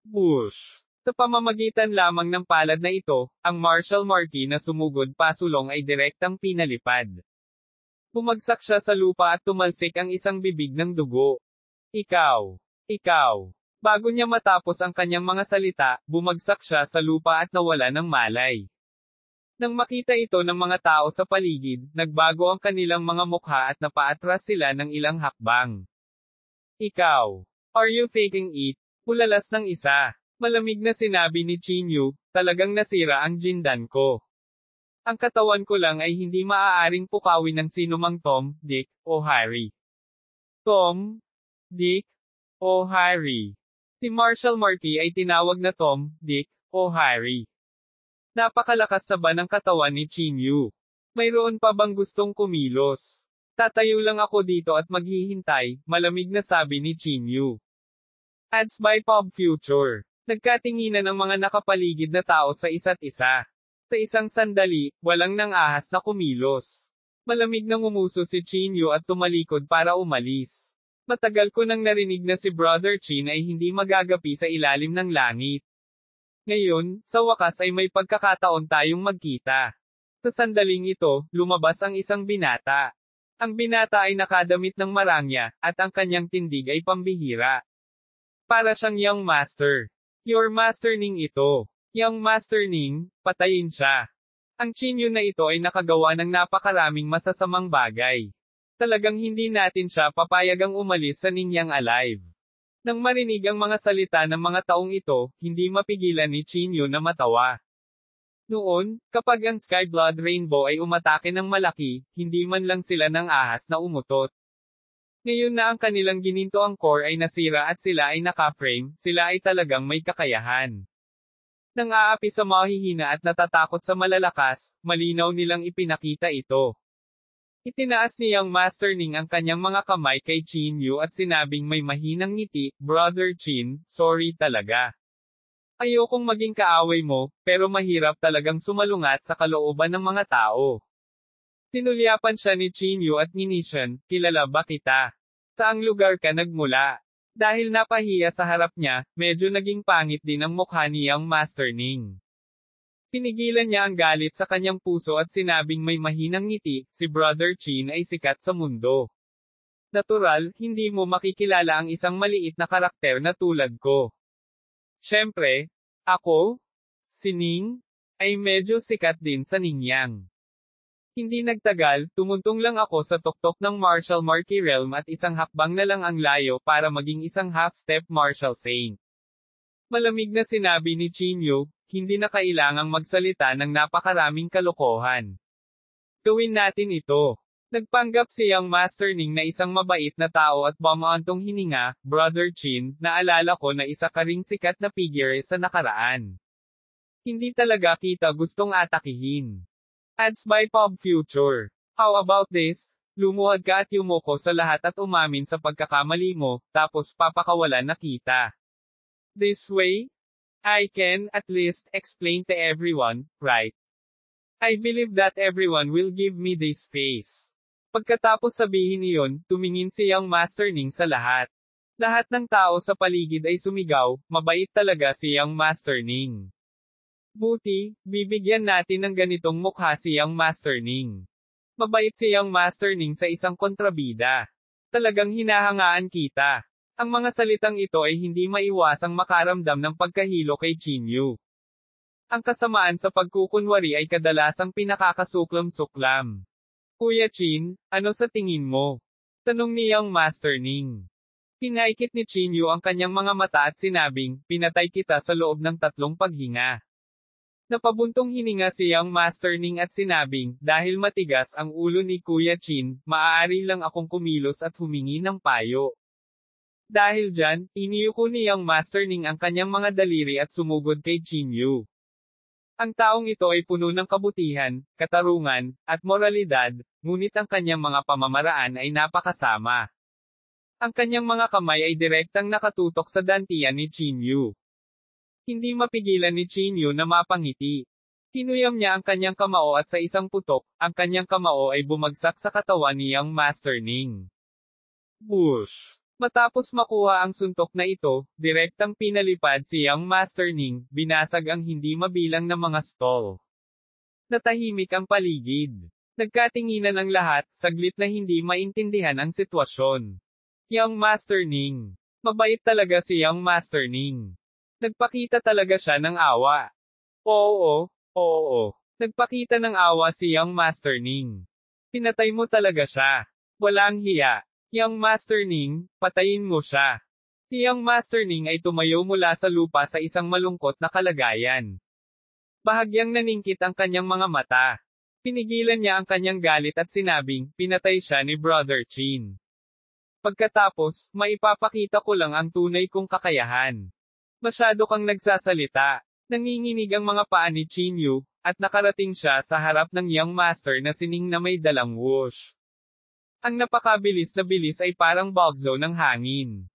Bush! Sa pamamagitan lamang ng palad na ito, ang martial marquee na sumugod pasulong ay direktang pinalipad. Bumagsak siya sa lupa at tumalsik ang isang bibig ng dugo. Ikaw! Ikaw! Bago niya matapos ang kanyang mga salita, bumagsak siya sa lupa at nawala ng malay. Nang makita ito ng mga tao sa paligid, nagbago ang kanilang mga mukha at napaatras sila ng ilang hakbang. Ikaw! Are you faking it? Pulalas ng isa. Malamig na sinabi ni Chinyu, talagang nasira ang jindan ko. Ang katawan ko lang ay hindi maaaring pukawin ng sinumang Tom, Dick, o Harry. Tom, Dick, o Harry. Si Martial Marquee ay tinawag na Tom, Dick, o Harry. Napakalakas na ba ng katawan ni Chinyu? Mayroon pa bang gustong kumilos? Tatayo lang ako dito at maghihintay, malamig na sabi ni Chinyu. Ads by Pop Future. Nagkatinginan ang mga nakapaligid na tao sa isa't isa. Sa isang sandali, walang nang ahas na kumilos. Malamig nang umuso si Chinyu at tumalikod para umalis. Matagal ko nang narinig na si Brother Chin ay hindi magagapi sa ilalim ng langit. Ngayon, sa wakas ay may pagkakataon tayong magkita. Sa sandaling ito, lumabas ang isang binata. Ang binata ay nakadamit ng marangya, at ang kanyang tindig ay pambihira. Para siyang young master. Your Master Ning ito. Young Master Ning, patayin siya. Ang Chinyu na ito ay nakagawa ng napakaraming masasamang bagay. Talagang hindi natin siya papayagang umalis sa Ningyang alive. Nang marinig ang mga salita ng mga taong ito, hindi mapigilan ni Chinyu na matawa. Noon, kapag ang Sky Blood Rainbow ay umatake ng malaki, hindi man lang sila ng ahas na umutot. Ngayon na ang kanilang gininto ang core ay nasira at sila ay naka-frame, sila ay talagang may kakayahan. Nang aapi sa mahihina at natatakot sa malalakas, malinaw nilang ipinakita ito. Itinaas ni Young Master Ning ang kanyang mga kamay kay Chinyu at sinabing may mahinang ngiti, Brother Chin, sorry talaga. Ayokong maging kaaway mo, pero mahirap talagang sumalungat sa kalooban ng mga tao. Tinulyapan siya ni Chinyu at nginisyan, kilala ba kita? Saang lugar ka nagmula? Dahil napahiya sa harap niya, medyo naging pangit din ang mukha ni Young Master Ning. Pinigilan niya ang galit sa kanyang puso at sinabing may mahinang ngiti, si Brother Chin ay sikat sa mundo. Natural, hindi mo makikilala ang isang maliit na karakter na tulad ko. Siyempre, ako, si Ning, ay medyo sikat din sa Ningyang. Hindi nagtagal, tumuntong lang ako sa tuktok ng Martial Marquee Realm at isang hakbang na lang ang layo para maging isang half-step Martial Saint. Malamig na sinabi ni Chinyu, hindi na kailangang magsalita ng napakaraming kalokohan. Gawin natin ito. Nagpanggap si Young Master Ning na isang mabait na tao at bumaantong hininga, Brother Chin, naalala ko na isa ka ring sikat na figure sa nakaraan. Hindi talaga kita gustong atakihin. Ads by Pop Future. How about this? Lumuhad ka at yumuko sa lahat at umamin sa pagkakamali mo, tapos papakawalan na kita. This way? I can, at least, explain to everyone, right? I believe that everyone will give me this face. Pagkatapos sabihin iyon, tumingin si Young Master Ning sa lahat. Lahat ng tao sa paligid ay sumigaw, mabait talaga si Young Master Ning. Buti, bibigyan natin ng ganitong mukha si Young Master Ning. Mabait si Young Master Ning sa isang kontrabida. Talagang hinahangaan kita. Ang mga salitang ito ay hindi maiwasang makaramdam ng pagkahilo kay Chinyu. Ang kasamaan sa pagkukunwari ay kadalasang pinakakasuklam-suklam. Kuya Chin, ano sa tingin mo? Tanong ni Young Master Ning. Pinaikit ni Chinyu ang kanyang mga mata at sinabing, pinatay kita sa loob ng 3 paghinga. Napabuntong hininga si Young Master Ning at sinabing, dahil matigas ang ulo ni Kuya Chin, maaari lang akong kumilos at humingi ng payo. Dahil dyan, iniyuko ni Young Master Ning ang kanyang mga daliri at sumugod kay Chinyu. Ang taong ito ay puno ng kabutihan, katarungan, at moralidad, ngunit ang kanyang mga pamamaraan ay napakasama. Ang kanyang mga kamay ay direktang nakatutok sa dantian ni Chinyu. Hindi mapigilan ni Chinyu na mapangiti. Tinuyam niya ang kanyang kamao at sa isang putok, ang kanyang kamao ay bumagsak sa katawan ni Young Master Ning. Bush! Matapos makuha ang suntok na ito, direktang pinalipad si Young Master Ning, binasag ang hindi mabilang na mga stall. Natahimik ang paligid. Nagkatinginan ang lahat, saglit na hindi maintindihan ang sitwasyon. Young Master Ning. Mabait talaga si Young Master Ning. Nagpakita talaga siya ng awa. Oo. Nagpakita ng awa si Young Master Ning. Pinatay mo talaga siya. Walang hiya. Young Master Ning, patayin mo siya. Si Young Master Ning ay tumayo mula sa lupa sa isang malungkot na kalagayan. Bahagyang naningkit ang kanyang mga mata. Pinigilan niya ang kanyang galit at sinabing, pinatay siya ni Brother Chin. Pagkatapos, maipapakita ko lang ang tunay kong kakayahan. Masyado kang nagsasalita. Nanginginig ang mga paa ni Chinyu, at nakarating siya sa harap ng Young Master na sining na may dalang whoosh. Ang napakabilis na bilis ay parang bagzo ng hangin.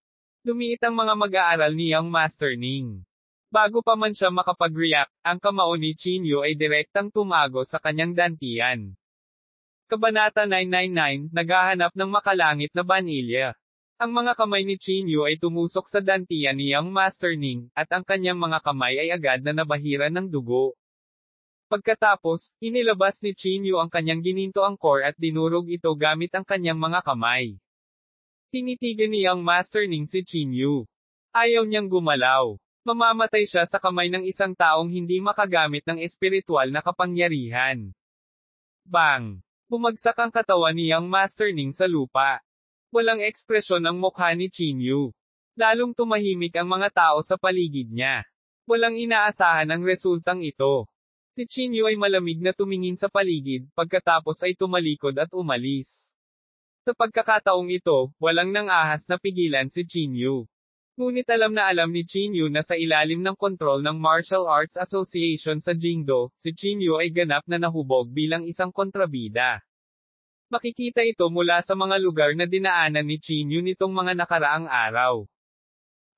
Lumiit ang mga mag-aaral ni Young Master Ning. Bago pa man siya makapag-react, ang kamao ni Chinyu ay direktang tumago sa kanyang dantian. Kabanata 999, naghahanap ng makalangit na banilya. Ang mga kamay ni Chinyu ay tumusok sa dantian ni Young Master Ning, at ang kanyang mga kamay ay agad na nabahiran ng dugo. Pagkatapos, inilabas ni Chinyu ang kanyang ginintoang core at dinurog ito gamit ang kanyang mga kamay. Tinitigan ni Young Master Ning si Chinyu. Ayaw niyang gumalaw. Mamamatay siya sa kamay ng isang taong hindi makagamit ng espiritual na kapangyarihan. Bang! Bumagsak ang katawan ni Young Master Ning sa lupa. Walang ekspresyon ang mukha ni Chinyu. Lalong tumahimik ang mga tao sa paligid niya. Walang inaasahan ang resultang ito. Si Chinyu ay malamig na tumingin sa paligid, pagkatapos ay tumalikod at umalis. Sa pagkakataong ito, walang nang-ahas na pigilan si Chinyu. Ngunit alam ni Chinyu na sa ilalim ng kontrol ng Martial Arts Association sa Jingdo, si Chinyu ay ganap na nahubog bilang isang kontrabida. Makikita ito mula sa mga lugar na dinaanan ni Chinyu nitong mga nakaraang araw.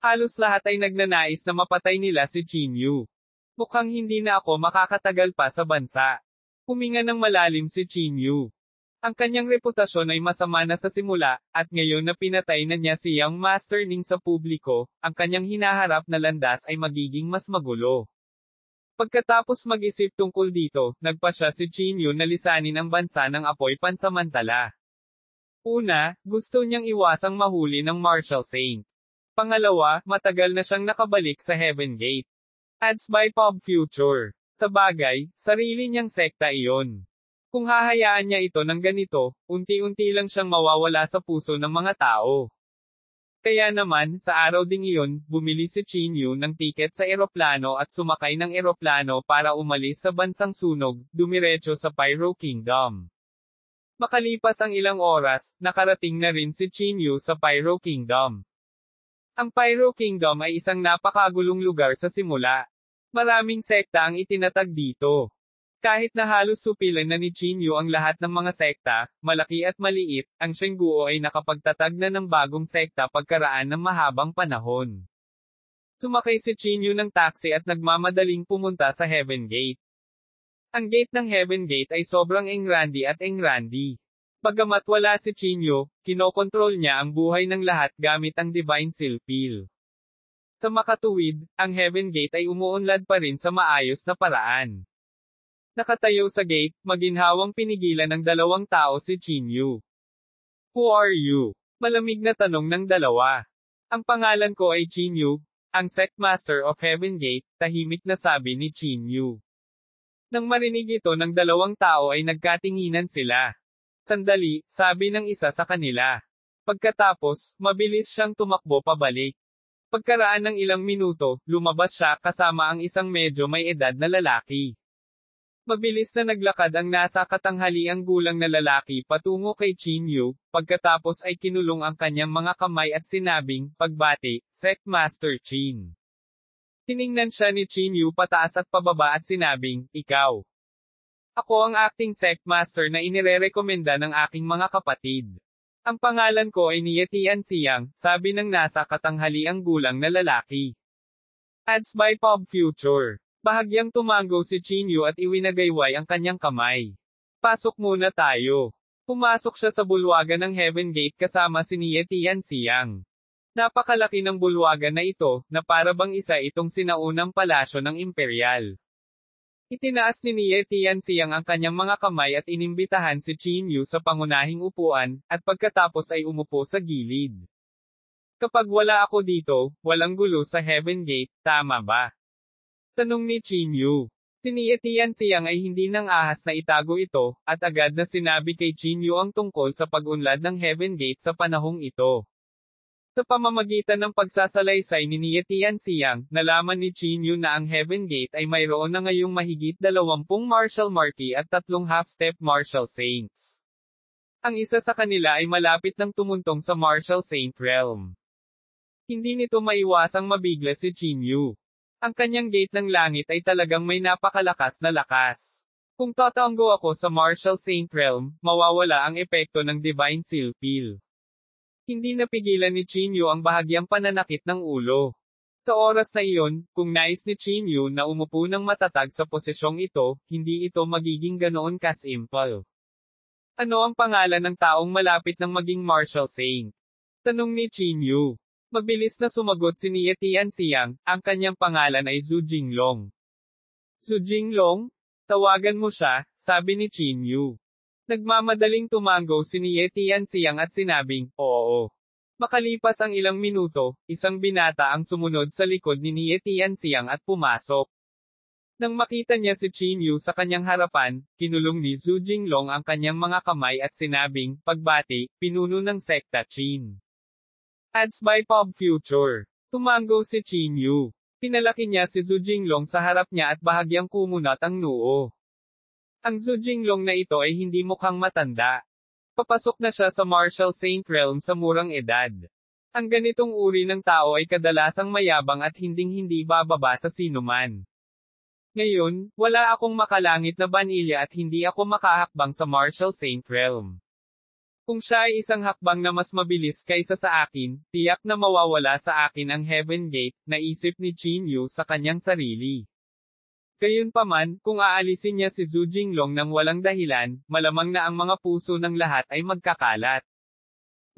Halos lahat ay nagnanais na mapatay nila si Chinyu. Mukhang hindi na ako makakatagal pa sa bansa. Huminga ng malalim si Chinyu. Ang kanyang reputasyon ay masama na sa simula, at ngayon na pinatay na niya si Young Master Ning sa publiko, ang kanyang hinaharap na landas ay magiging mas magulo. Pagkatapos mag-isip tungkol dito, nagpasya si Chinyu na lisanin ang bansa ng apoy pansamantala. Una, gusto niyang iwasang mahuli ng Martial Saint. Pangalawa, matagal na siyang nakabalik sa Heaven Gate. Ads by Pop Future. Sa bagay, sarili niyang sekta iyon. Kung hahayaan niya ito ng ganito, unti-unti lang siyang mawawala sa puso ng mga tao. Kaya naman, sa araw ding iyon, bumili si Chinyu ng tiket sa eroplano at sumakay ng eroplano para umalis sa bansang sunog, dumiretso sa Pyro Kingdom. Makalipas ang ilang oras, nakarating na rin si Chinyu sa Pyro Kingdom. Ang Pyro Kingdom ay isang napakagulong lugar sa simula. Maraming sekta ang itinatag dito. Kahit na halos supilan na ni Chinyu ang lahat ng mga sekta, malaki at maliit, ang Shengguo ay nakapagtatag na ng bagong sekta pagkaraan ng mahabang panahon. Sumakay si Chinyu ng taxi at nagmamadaling pumunta sa Heaven Gate. Ang gate ng Heaven Gate ay sobrang engrandi at engrandi. Bagamat wala si Chinyu, kinokontrol niya ang buhay ng lahat gamit ang Divine Seal Peel. Sa makatuwid, ang Heaven Gate ay umuunlad pa rin sa maayos na paraan. Nakatayo sa gate, maginhawang pinigilan ng dalawang tao si Chinyu. Who are you? Malamig na tanong ng dalawa. Ang pangalan ko ay Chinyu. ang Sectmaster of Heaven Gate, tahimik na sabi ni Chin Yu. Nang marinig ito ng dalawang tao ay nagkatinginan sila. Sandali, sabi ng isa sa kanila. Pagkatapos, mabilis siyang tumakbo pabalik. Pagkaraan ng ilang minuto, lumabas siya kasama ang isang medyo may edad na lalaki. Mabilis na naglakad ang nasa katanghaliang gulang na lalaki patungo kay Chin Yu, pagkatapos ay kinulong ang kanyang mga kamay at sinabing, pagbati, Sectmaster Chin. Tiningnan siya ni Chin Yu pataas at pababa at sinabing, ikaw. Ako ang acting Sectmaster na inirerekomenda ng aking mga kapatid. Ang pangalan ko ay Nye Tianxiang, sabi ng nasa katanghaliang gulang na lalaki. Ads by Pop Future. Bahagyang tumango si Chin Yu at iwinagayway ang kanyang kamay. Pasok muna tayo. Pumasok siya sa bulwagan ng Heaven Gate kasama si Nye Tianxiang. Napakalaki ng bulwagan na ito, na para bang isa itong sinaunang palasyo ng Imperial. Itinaas ni Nye Tianxiang ang kanyang mga kamay at inimbitahan si Chin Yu sa pangunahing upuan, at pagkatapos ay umupo sa gilid. Kapag wala ako dito, walang gulo sa Heaven Gate, tama ba? Tanong ni Chin Yu. Si Nye Tianxiang ay hindi nang ahas na itago ito, at agad na sinabi kay Chin Yu ang tungkol sa pag-unlad ng Heaven Gate sa panahong ito. Sa pamamagitan ng pagsasalaysay ni Nye Tianxiang, nalaman ni Chin Yu na ang Heaven Gate ay mayroon na ngayong mahigit 20 Martial Marquis at 3 half-step Martial Saints. Ang isa sa kanila ay malapit nang tumuntong sa Martial Saint Realm. Hindi nito maiwasang mabigla si Chin Yu. Ang kanyang gate ng langit ay talagang may napakalakas na lakas. Kung tatanggo ako sa Martial Saint Realm, mawawala ang epekto ng Divine Seal Peel. Hindi napigilan ni Chin Yu ang bahagyang pananakit ng ulo. Sa oras na iyon, kung nais ni Chin Yu na umupo ng matatag sa posisyong ito, hindi ito magiging ganoon ka-simple. Ano ang pangalan ng taong malapit ng maging Martial Saint? Tanong ni Chin Yu. Mabilis na sumagot si Nye Tianxiang, ang kanyang pangalan ay Zhu Jinglong. Zhu Jinglong? Tawagan mo siya, sabi ni Chin Yu. Nagmamadaling tumango si Nye Tianxiang at sinabing, oo. Makalipas ang ilang minuto, isang binata ang sumunod sa likod ni Nye Tianxiang at pumasok. Nang makita niya si Chin Yu sa kanyang harapan, kinulong ni Zhu Jinglong ang kanyang mga kamay at sinabing, pagbati, pinuno ng sekta Qin. Ads by Pop Future. Tumango si Chin Yu. Pinalaki niya si Zhu Jinglong sa harap niya at bahagyang kumunat ang noo. Ang Zhu Jinglong na ito ay hindi mukhang matanda. Papasok na siya sa Martial Saint Realm sa murang edad. Ang ganitong uri ng tao ay kadalasang mayabang at hinding-hindi bababa sa sinuman. Ngayon, wala akong makalangit na banilya at hindi ako makahakbang sa Martial Saint Realm. Kung siya ay isang hakbang na mas mabilis kaysa sa akin, tiyak na mawawala sa akin ang Heaven Gate, naisip ni Chin Yu sa kanyang sarili. Gayunpaman, kung aalisin niya si Zhu Jinglong nang walang dahilan, malamang na ang mga puso ng lahat ay magkakalat.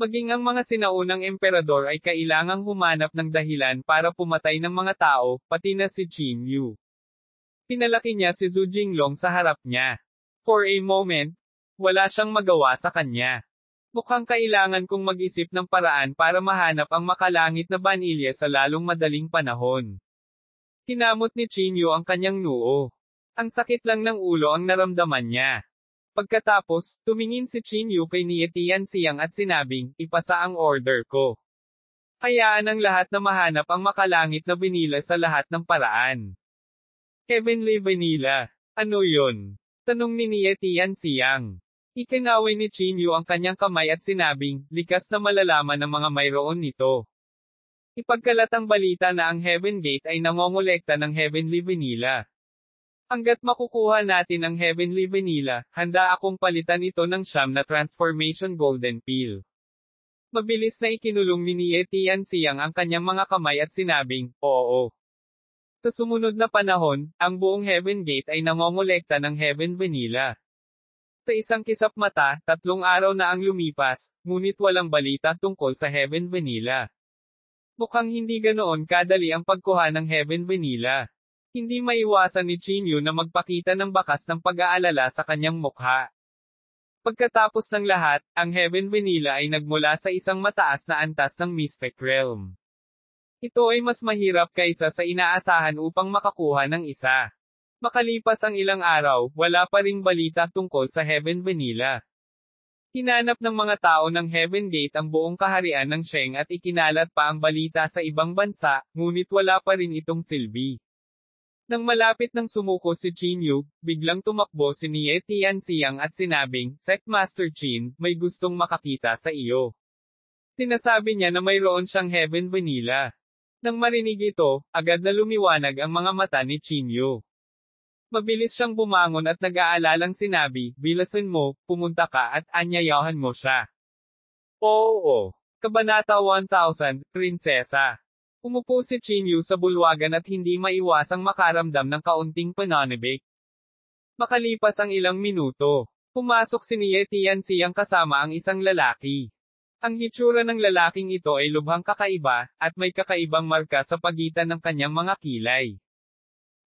Maging ang mga sinaunang emperador ay kailangang humanap ng dahilan para pumatay ng mga tao, pati na si Chin Yu. Pinalaki niya si Zhu Jinglong sa harap niya. For a moment, wala siyang magawa sa kanya. Mukhang kailangan kong mag-isip ng paraan para mahanap ang makalangit na banilya sa lalong madaling panahon. Kinamot ni Chin Yu ang kanyang noo. Ang sakit lang ng ulo ang naramdaman niya. Pagkatapos, tumingin si Chin Yu kay Nye Tianxiang at sinabing, ipasa ang order ko. Hayaan ang lahat na mahanap ang makalangit na vanilla sa lahat ng paraan. Heavenly Vanilla. Ano yun? Tanong ni Nye Tianxiang. Ikinaway ni Chin Yu ang kanyang kamay at sinabing, likas na malalaman ng mga mayroon nito. Ipagkalat ang balita na ang Heaven Gate ay nangongolekta ng Heavenly Vanilla. Hanggat makukuha natin ang Heavenly Vanilla, handa akong palitan ito ng siyam na Transformation Golden Peel. Mabilis na ikinulong ni Nye Tianxiang ang kanyang mga kamay at sinabing, oo. Sa sumunod na panahon, ang buong Heaven Gate ay nangongolekta ng Heaven Vanilla. Sa isang kisap mata, 3 araw na ang lumipas, ngunit walang balita tungkol sa Heaven Vanilla. Mukhang hindi ganoon kadali ang pagkuha ng Heaven Vanilla. Hindi maiwasan ni Chin Yu na magpakita ng bakas ng pag-aalala sa kanyang mukha. Pagkatapos ng lahat, ang Heaven Vanilla ay nagmula sa isang mataas na antas ng Mystic Realm. Ito ay mas mahirap kaysa sa inaasahan upang makakuha ng isa. Makalipas ang ilang araw, wala pa ring balita tungkol sa Heaven Vanilla. Hinanap ng mga tao ng Heaven Gate ang buong kaharian ng Sheng at ikinalat pa ang balita sa ibang bansa, ngunit wala pa rin itong silbi. Nang malapit ng sumuko si Qin Yu, biglang tumakbo si Nie Tianxiang at sinabing, Sectmaster Qin, may gustong makakita sa iyo. Sinasabi niya na mayroon siyang Heaven Vanilla. Nang marinig ito, agad na lumiwanag ang mga mata ni Qin Yu. Mabilis siyang bumangon at nag-aalalang sinabi, bilasan mo, pumunta ka at anyayahan mo siya. Oo. Kabanata 1000, Prinsesa. Umupo si Qin Yu sa bulwagan at hindi maiwasang makaramdam ng kaunting pananibik. Makalipas ang ilang minuto, pumasok si Nie Tianxiang kasama ang isang lalaki. Ang hitsura ng lalaking ito ay lubhang kakaiba, at may kakaibang marka sa pagitan ng kanyang mga kilay.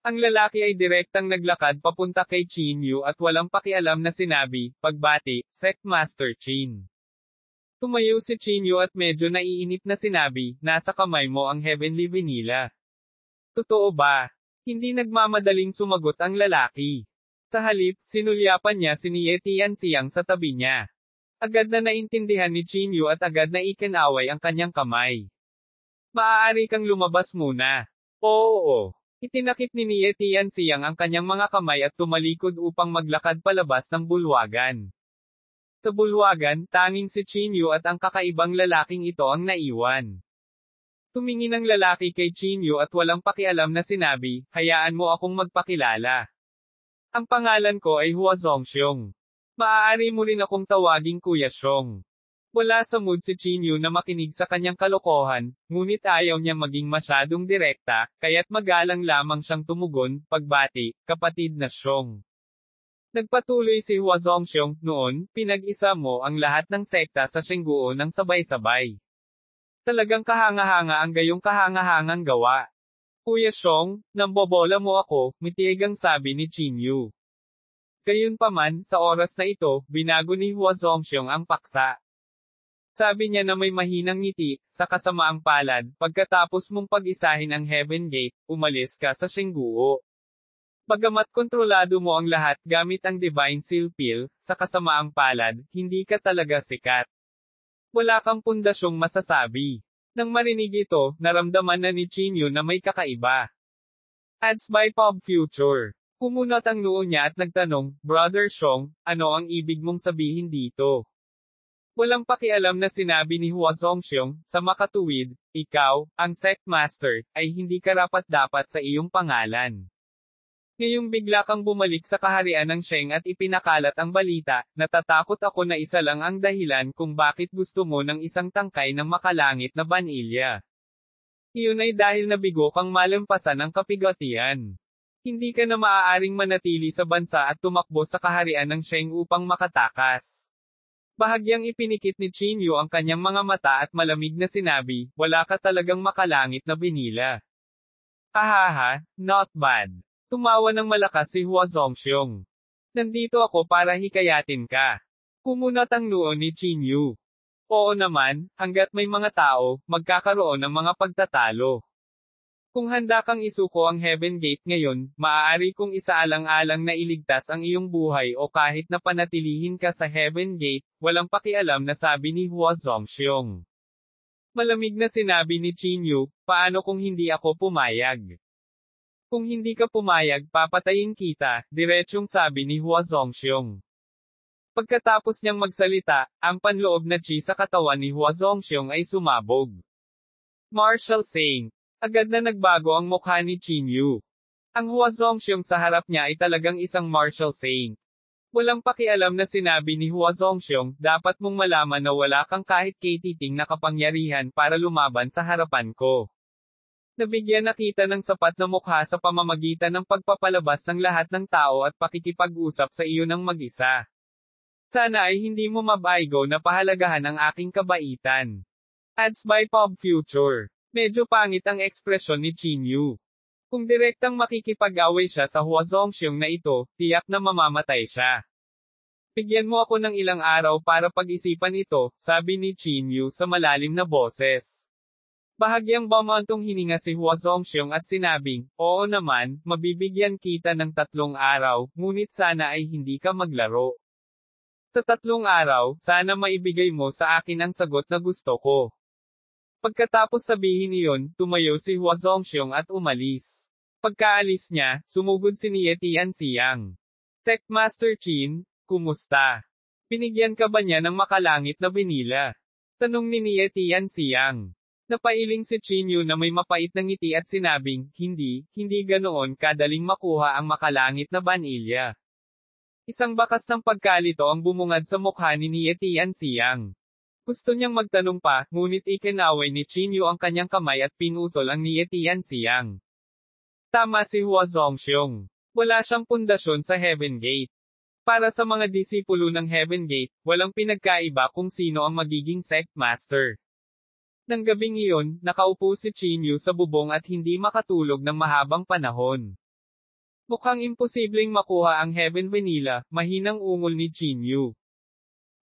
Ang lalaki ay direktang naglakad papunta kay Qin Yu at walang pakialam na sinabi, pagbati, Sectmaster Qin. Tumayo si Qin Yu at medyo naiinip na sinabi, nasa kamay mo ang Heavenly Vanilla. Totoo ba? Hindi nagmamadaling sumagot ang lalaki. Sa halip, sinulyapan niya si Nie Tianxiang sa tabi niya. Agad na naintindihan ni Qin Yu at agad na ikinaway ang kanyang kamay. Maaari kang lumabas muna. Oo. Itinakip ni Nie Tianxiang ang kanyang mga kamay at tumalikod upang maglakad palabas ng bulwagan. Sa bulwagan, tanging si Qin Yu at ang kakaibang lalaking ito ang naiwan. Tumingin ang lalaki kay Qin Yu at walang pakialam na sinabi, hayaan mo akong magpakilala. Ang pangalan ko ay Hua Zongxiong. Maaari mo rin akong tawaging Kuya Xiong. Wala sa mood si Qin Yu na makinig sa kanyang kalokohan, ngunit ayaw niya maging masyadong direkta, kaya't magalang lamang siyang tumugon, pagbati, kapatid na Xiong. Nagpatuloy si Hua Zongxiong, noon, pinag-isa mo ang lahat ng sekta sa Shengguo ng sabay-sabay. Talagang kahanga-hanga ang gayong kahangahangang gawa. Kuya Xiong, nambobola mo ako, mitigang sabi ni Qin Yu. Gayunpaman, sa oras na ito, binago ni Hua Zongxiong ang paksa. Sabi niya na may mahinang ngiti, sa kasamaang palad, pagkatapos mong pag-isahin ang Heaven Gate, umalis ka sa Shengguo. Bagamat kontrolado mo ang lahat gamit ang Divine Seal Pill, sa kasamaang palad, hindi ka talaga sikat. Wala kang pundasyong masasabi. Nang marinig ito, naramdaman na ni Qin Yu na may kakaiba. Ads by Pop Future. Kumunat ang noo niya at nagtanong, Brother Xiong, ano ang ibig mong sabihin dito? Walang pakialam na sinabi ni Hua Zongxiong, sa makatuwid, ikaw, ang Sectmaster, ay hindi karapat-dapat sa iyong pangalan. Ngayong bigla kang bumalik sa kaharian ng Sheng at ipinakalat ang balita, natatakot ako na isa lang ang dahilan kung bakit gusto mo ng isang tangkay ng makalangit na banilya. Iyon ay dahil nabigo kang malampasan ang kapigatian. Hindi ka na maaaring manatili sa bansa at tumakbo sa kaharian ng Sheng upang makatakas. Bahagyang ipinikit ni Qin Yu ang kanyang mga mata at malamig na sinabi, wala ka talagang makalangit na binila. Ahaha, not bad. Tumawa ng malakas si Hua Zongxiong. Nandito ako para hikayatin ka. Kumunat ang noo ni Qin Yu. Oo naman, hanggat may mga tao, magkakaroon ng mga pagtatalo. Kung handa kang isuko ang Heaven Gate ngayon, maaari kong isaalang-alang na iligtas ang iyong buhay o kahit na panatilihin ka sa Heaven Gate, walang pakialam na sabi ni Hua Zongxiong. Malamig na sinabi ni Qin Yu, paano kung hindi ako pumayag? Kung hindi ka pumayag, papatayin kita, diretsyong sabi ni Hua Zongxiong. Pagkatapos niyang magsalita, ang panloob na chi sa katawan ni Hua Zongxiong ay sumabog. Martial Saint. Agad na nagbago ang mukha ni Qin Yu. Ang Hua Zongxiong sa harap niya ay talagang isang martial saint. Walang pakialam na sinabi ni Hua Zongxiong, dapat mong malaman na wala kang kahit katiting na kapangyarihan para lumaban sa harapan ko. Nabigyan na kita ng sapat na mukha sa pamamagitan ng pagpapalabas ng lahat ng tao at pakikipag-usap sa iyo ng mag-isa. Sana ay hindi mo mabaigo na pahalagahan ang aking kabaitan. Ads by Pop Future. Medyo pangit ang ekspresyon ni Qin Yu. Kung direktang makikipag-away siya sa Hua Zongxiong na ito, tiyak na mamamatay siya. Bigyan mo ako ng ilang araw para pag-isipan ito, sabi ni Qin Yu sa malalim na boses. Bahagyang bumantong hininga si Hua Zongxiong at sinabing, oo naman, mabibigyan kita ng 3 araw, ngunit sana ay hindi ka maglaro. Sa 3 araw, sana maibigay mo sa akin ang sagot na gusto ko. Pagkatapos sabihin iyon, tumayo si Hua Zongxiong at umalis. Pagkaalis niya, sumugod si Nie Tianxiang. Tech Master Qin, kumusta? Pinigyan ka ba niya ng makalangit na binila? Tanong ni Nie Tianxiang. Napailing si Qin Yu na may mapait na ngiti at sinabing, hindi ganoon kadaling makuha ang makalangit na banilya. Isang bakas ng pagkalito ang bumungad sa mukha ni Nie Tianxiang. Gusto niyang magtanong pa, ngunit ikinaway ni Qin Yu ang kanyang kamay at pinutol ang Nie Tianxiang. Tama si Hua Zongxiong. Wala siyang pundasyon sa Heaven Gate. Para sa mga disipulo ng Heaven Gate, walang pinagkaiba kung sino ang magiging sect master. Nang gabing iyon, nakaupo si Qin Yu sa bubong at hindi makatulog ng mahabang panahon. Mukhang imposibleng makuha ang Heaven Vanilla, mahinang ungol ni Qin Yu.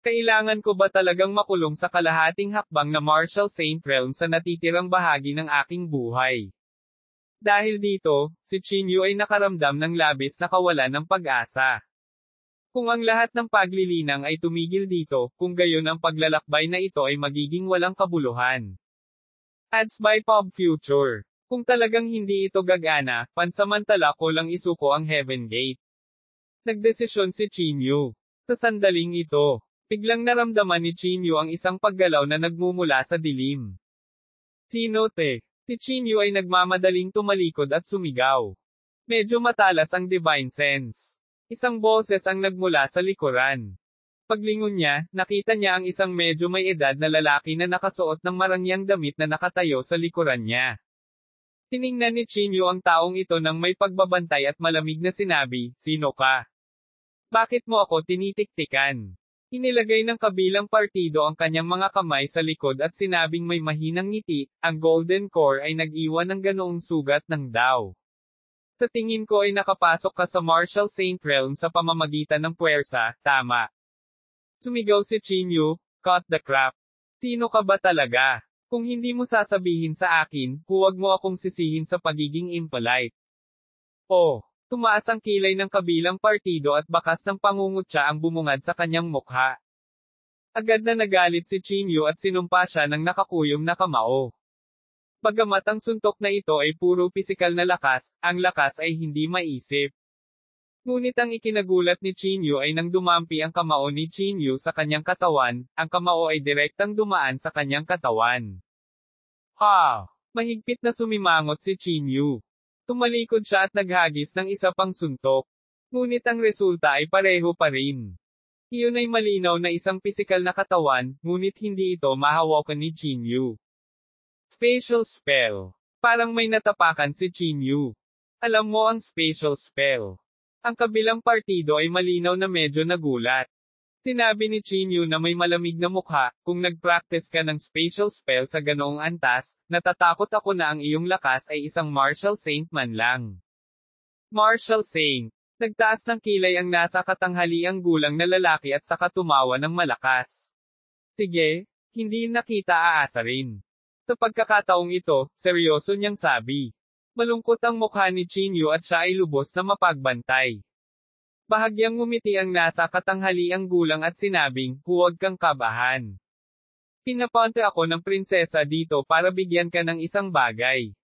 Kailangan ko ba talagang makulong sa kalahating hakbang na Martial Saint Realm sa natitirang bahagi ng aking buhay? Dahil dito, si Qin Yu ay nakaramdam ng labis na kawalan ng pag-asa. Kung ang lahat ng paglilinang ay tumigil dito, kung gayon ang paglalakbay na ito ay magiging walang kabuluhan. Ads by Pop Future. Kung talagang hindi ito gagana, pansamantala ko lang isuko ang Heaven Gate. Nagdesisyon si Qin Yu. Sa sandaling ito, biglang naramdaman ni Qin Yu ang isang paggalaw na nagmumula sa dilim. Sino te? Si Qin Yu ay nagmamadaling tumalikod at sumigaw. Medyo matalas ang Divine Sense. Isang boses ang nagmula sa likuran. Paglingon niya, nakita niya ang isang medyo may edad na lalaki na nakasuot ng marangyang damit na nakatayo sa likuran niya. Tiningnan ni Qin Yu ang taong ito nang may pagbabantay at malamig na sinabi, sino ka? Bakit mo ako tinitiktikan? Inilagay ng kabilang partido ang kanyang mga kamay sa likod at sinabing may mahinang ngiti, ang Golden Core ay nag-iwan ng ganoong sugat ng Dao. Sa tingin ko ay nakapasok ka sa Martial Saint Realm sa pamamagitan ng puwersa, tama. Sumigaw si Qin Yu, cut the crap. Sino ka ba talaga? Kung hindi mo sasabihin sa akin, huwag mo akong sisihin sa pagiging impolite. Oh, tumaas ang kilay ng kabilang partido at bakas ng pangungutya ang bumungad sa kanyang mukha. Agad na nagalit si Qin Yu at sinumpa siya ng nakakuyom na kamao. Bagamat ang suntok na ito ay puro pisikal na lakas, ang lakas ay hindi maisip. Ngunit ang ikinagulat ni Qin Yu ay nang dumampi ang kamao ni Qin Yu sa kanyang katawan, ang kamao ay direktang dumaan sa kanyang katawan. Ha! Mahigpit na sumimangot si Qin Yu. Tumalikod siya at naghagis ng isa pang suntok. Ngunit ang resulta ay pareho pa rin. Iyon ay malinaw na isang pisikal na katawan, ngunit hindi ito mahawakan ni Qin Yu. Spatial Spell. Parang may natapakan si Qin Yu. Alam mo ang Spatial Spell. Ang kabilang partido ay malinaw na medyo nagulat. Sinabi ni Qin Yu na may malamig na mukha, kung nag-practice ka ng Spatial Spell sa ganoong antas, natatakot ako na ang iyong lakas ay isang Martial Saint man lang. Martial Saint. Nagtaas ng kilay ang nasa katanghaliang gulang na lalaki at saka tumawa ng malakas. Sige, hindi nakita aasa rin. Sa pagkakataong ito, seryoso niyang sabi. Malungkot ang mukha ni Qin Yu at siya ay lubos na mapagbantay. Bahagyang ngumiti ang nasa katanghaliang gulang at sinabing, huwag kang kabahan. Pinapunta ako ng prinsesa dito para bigyan ka ng isang bagay.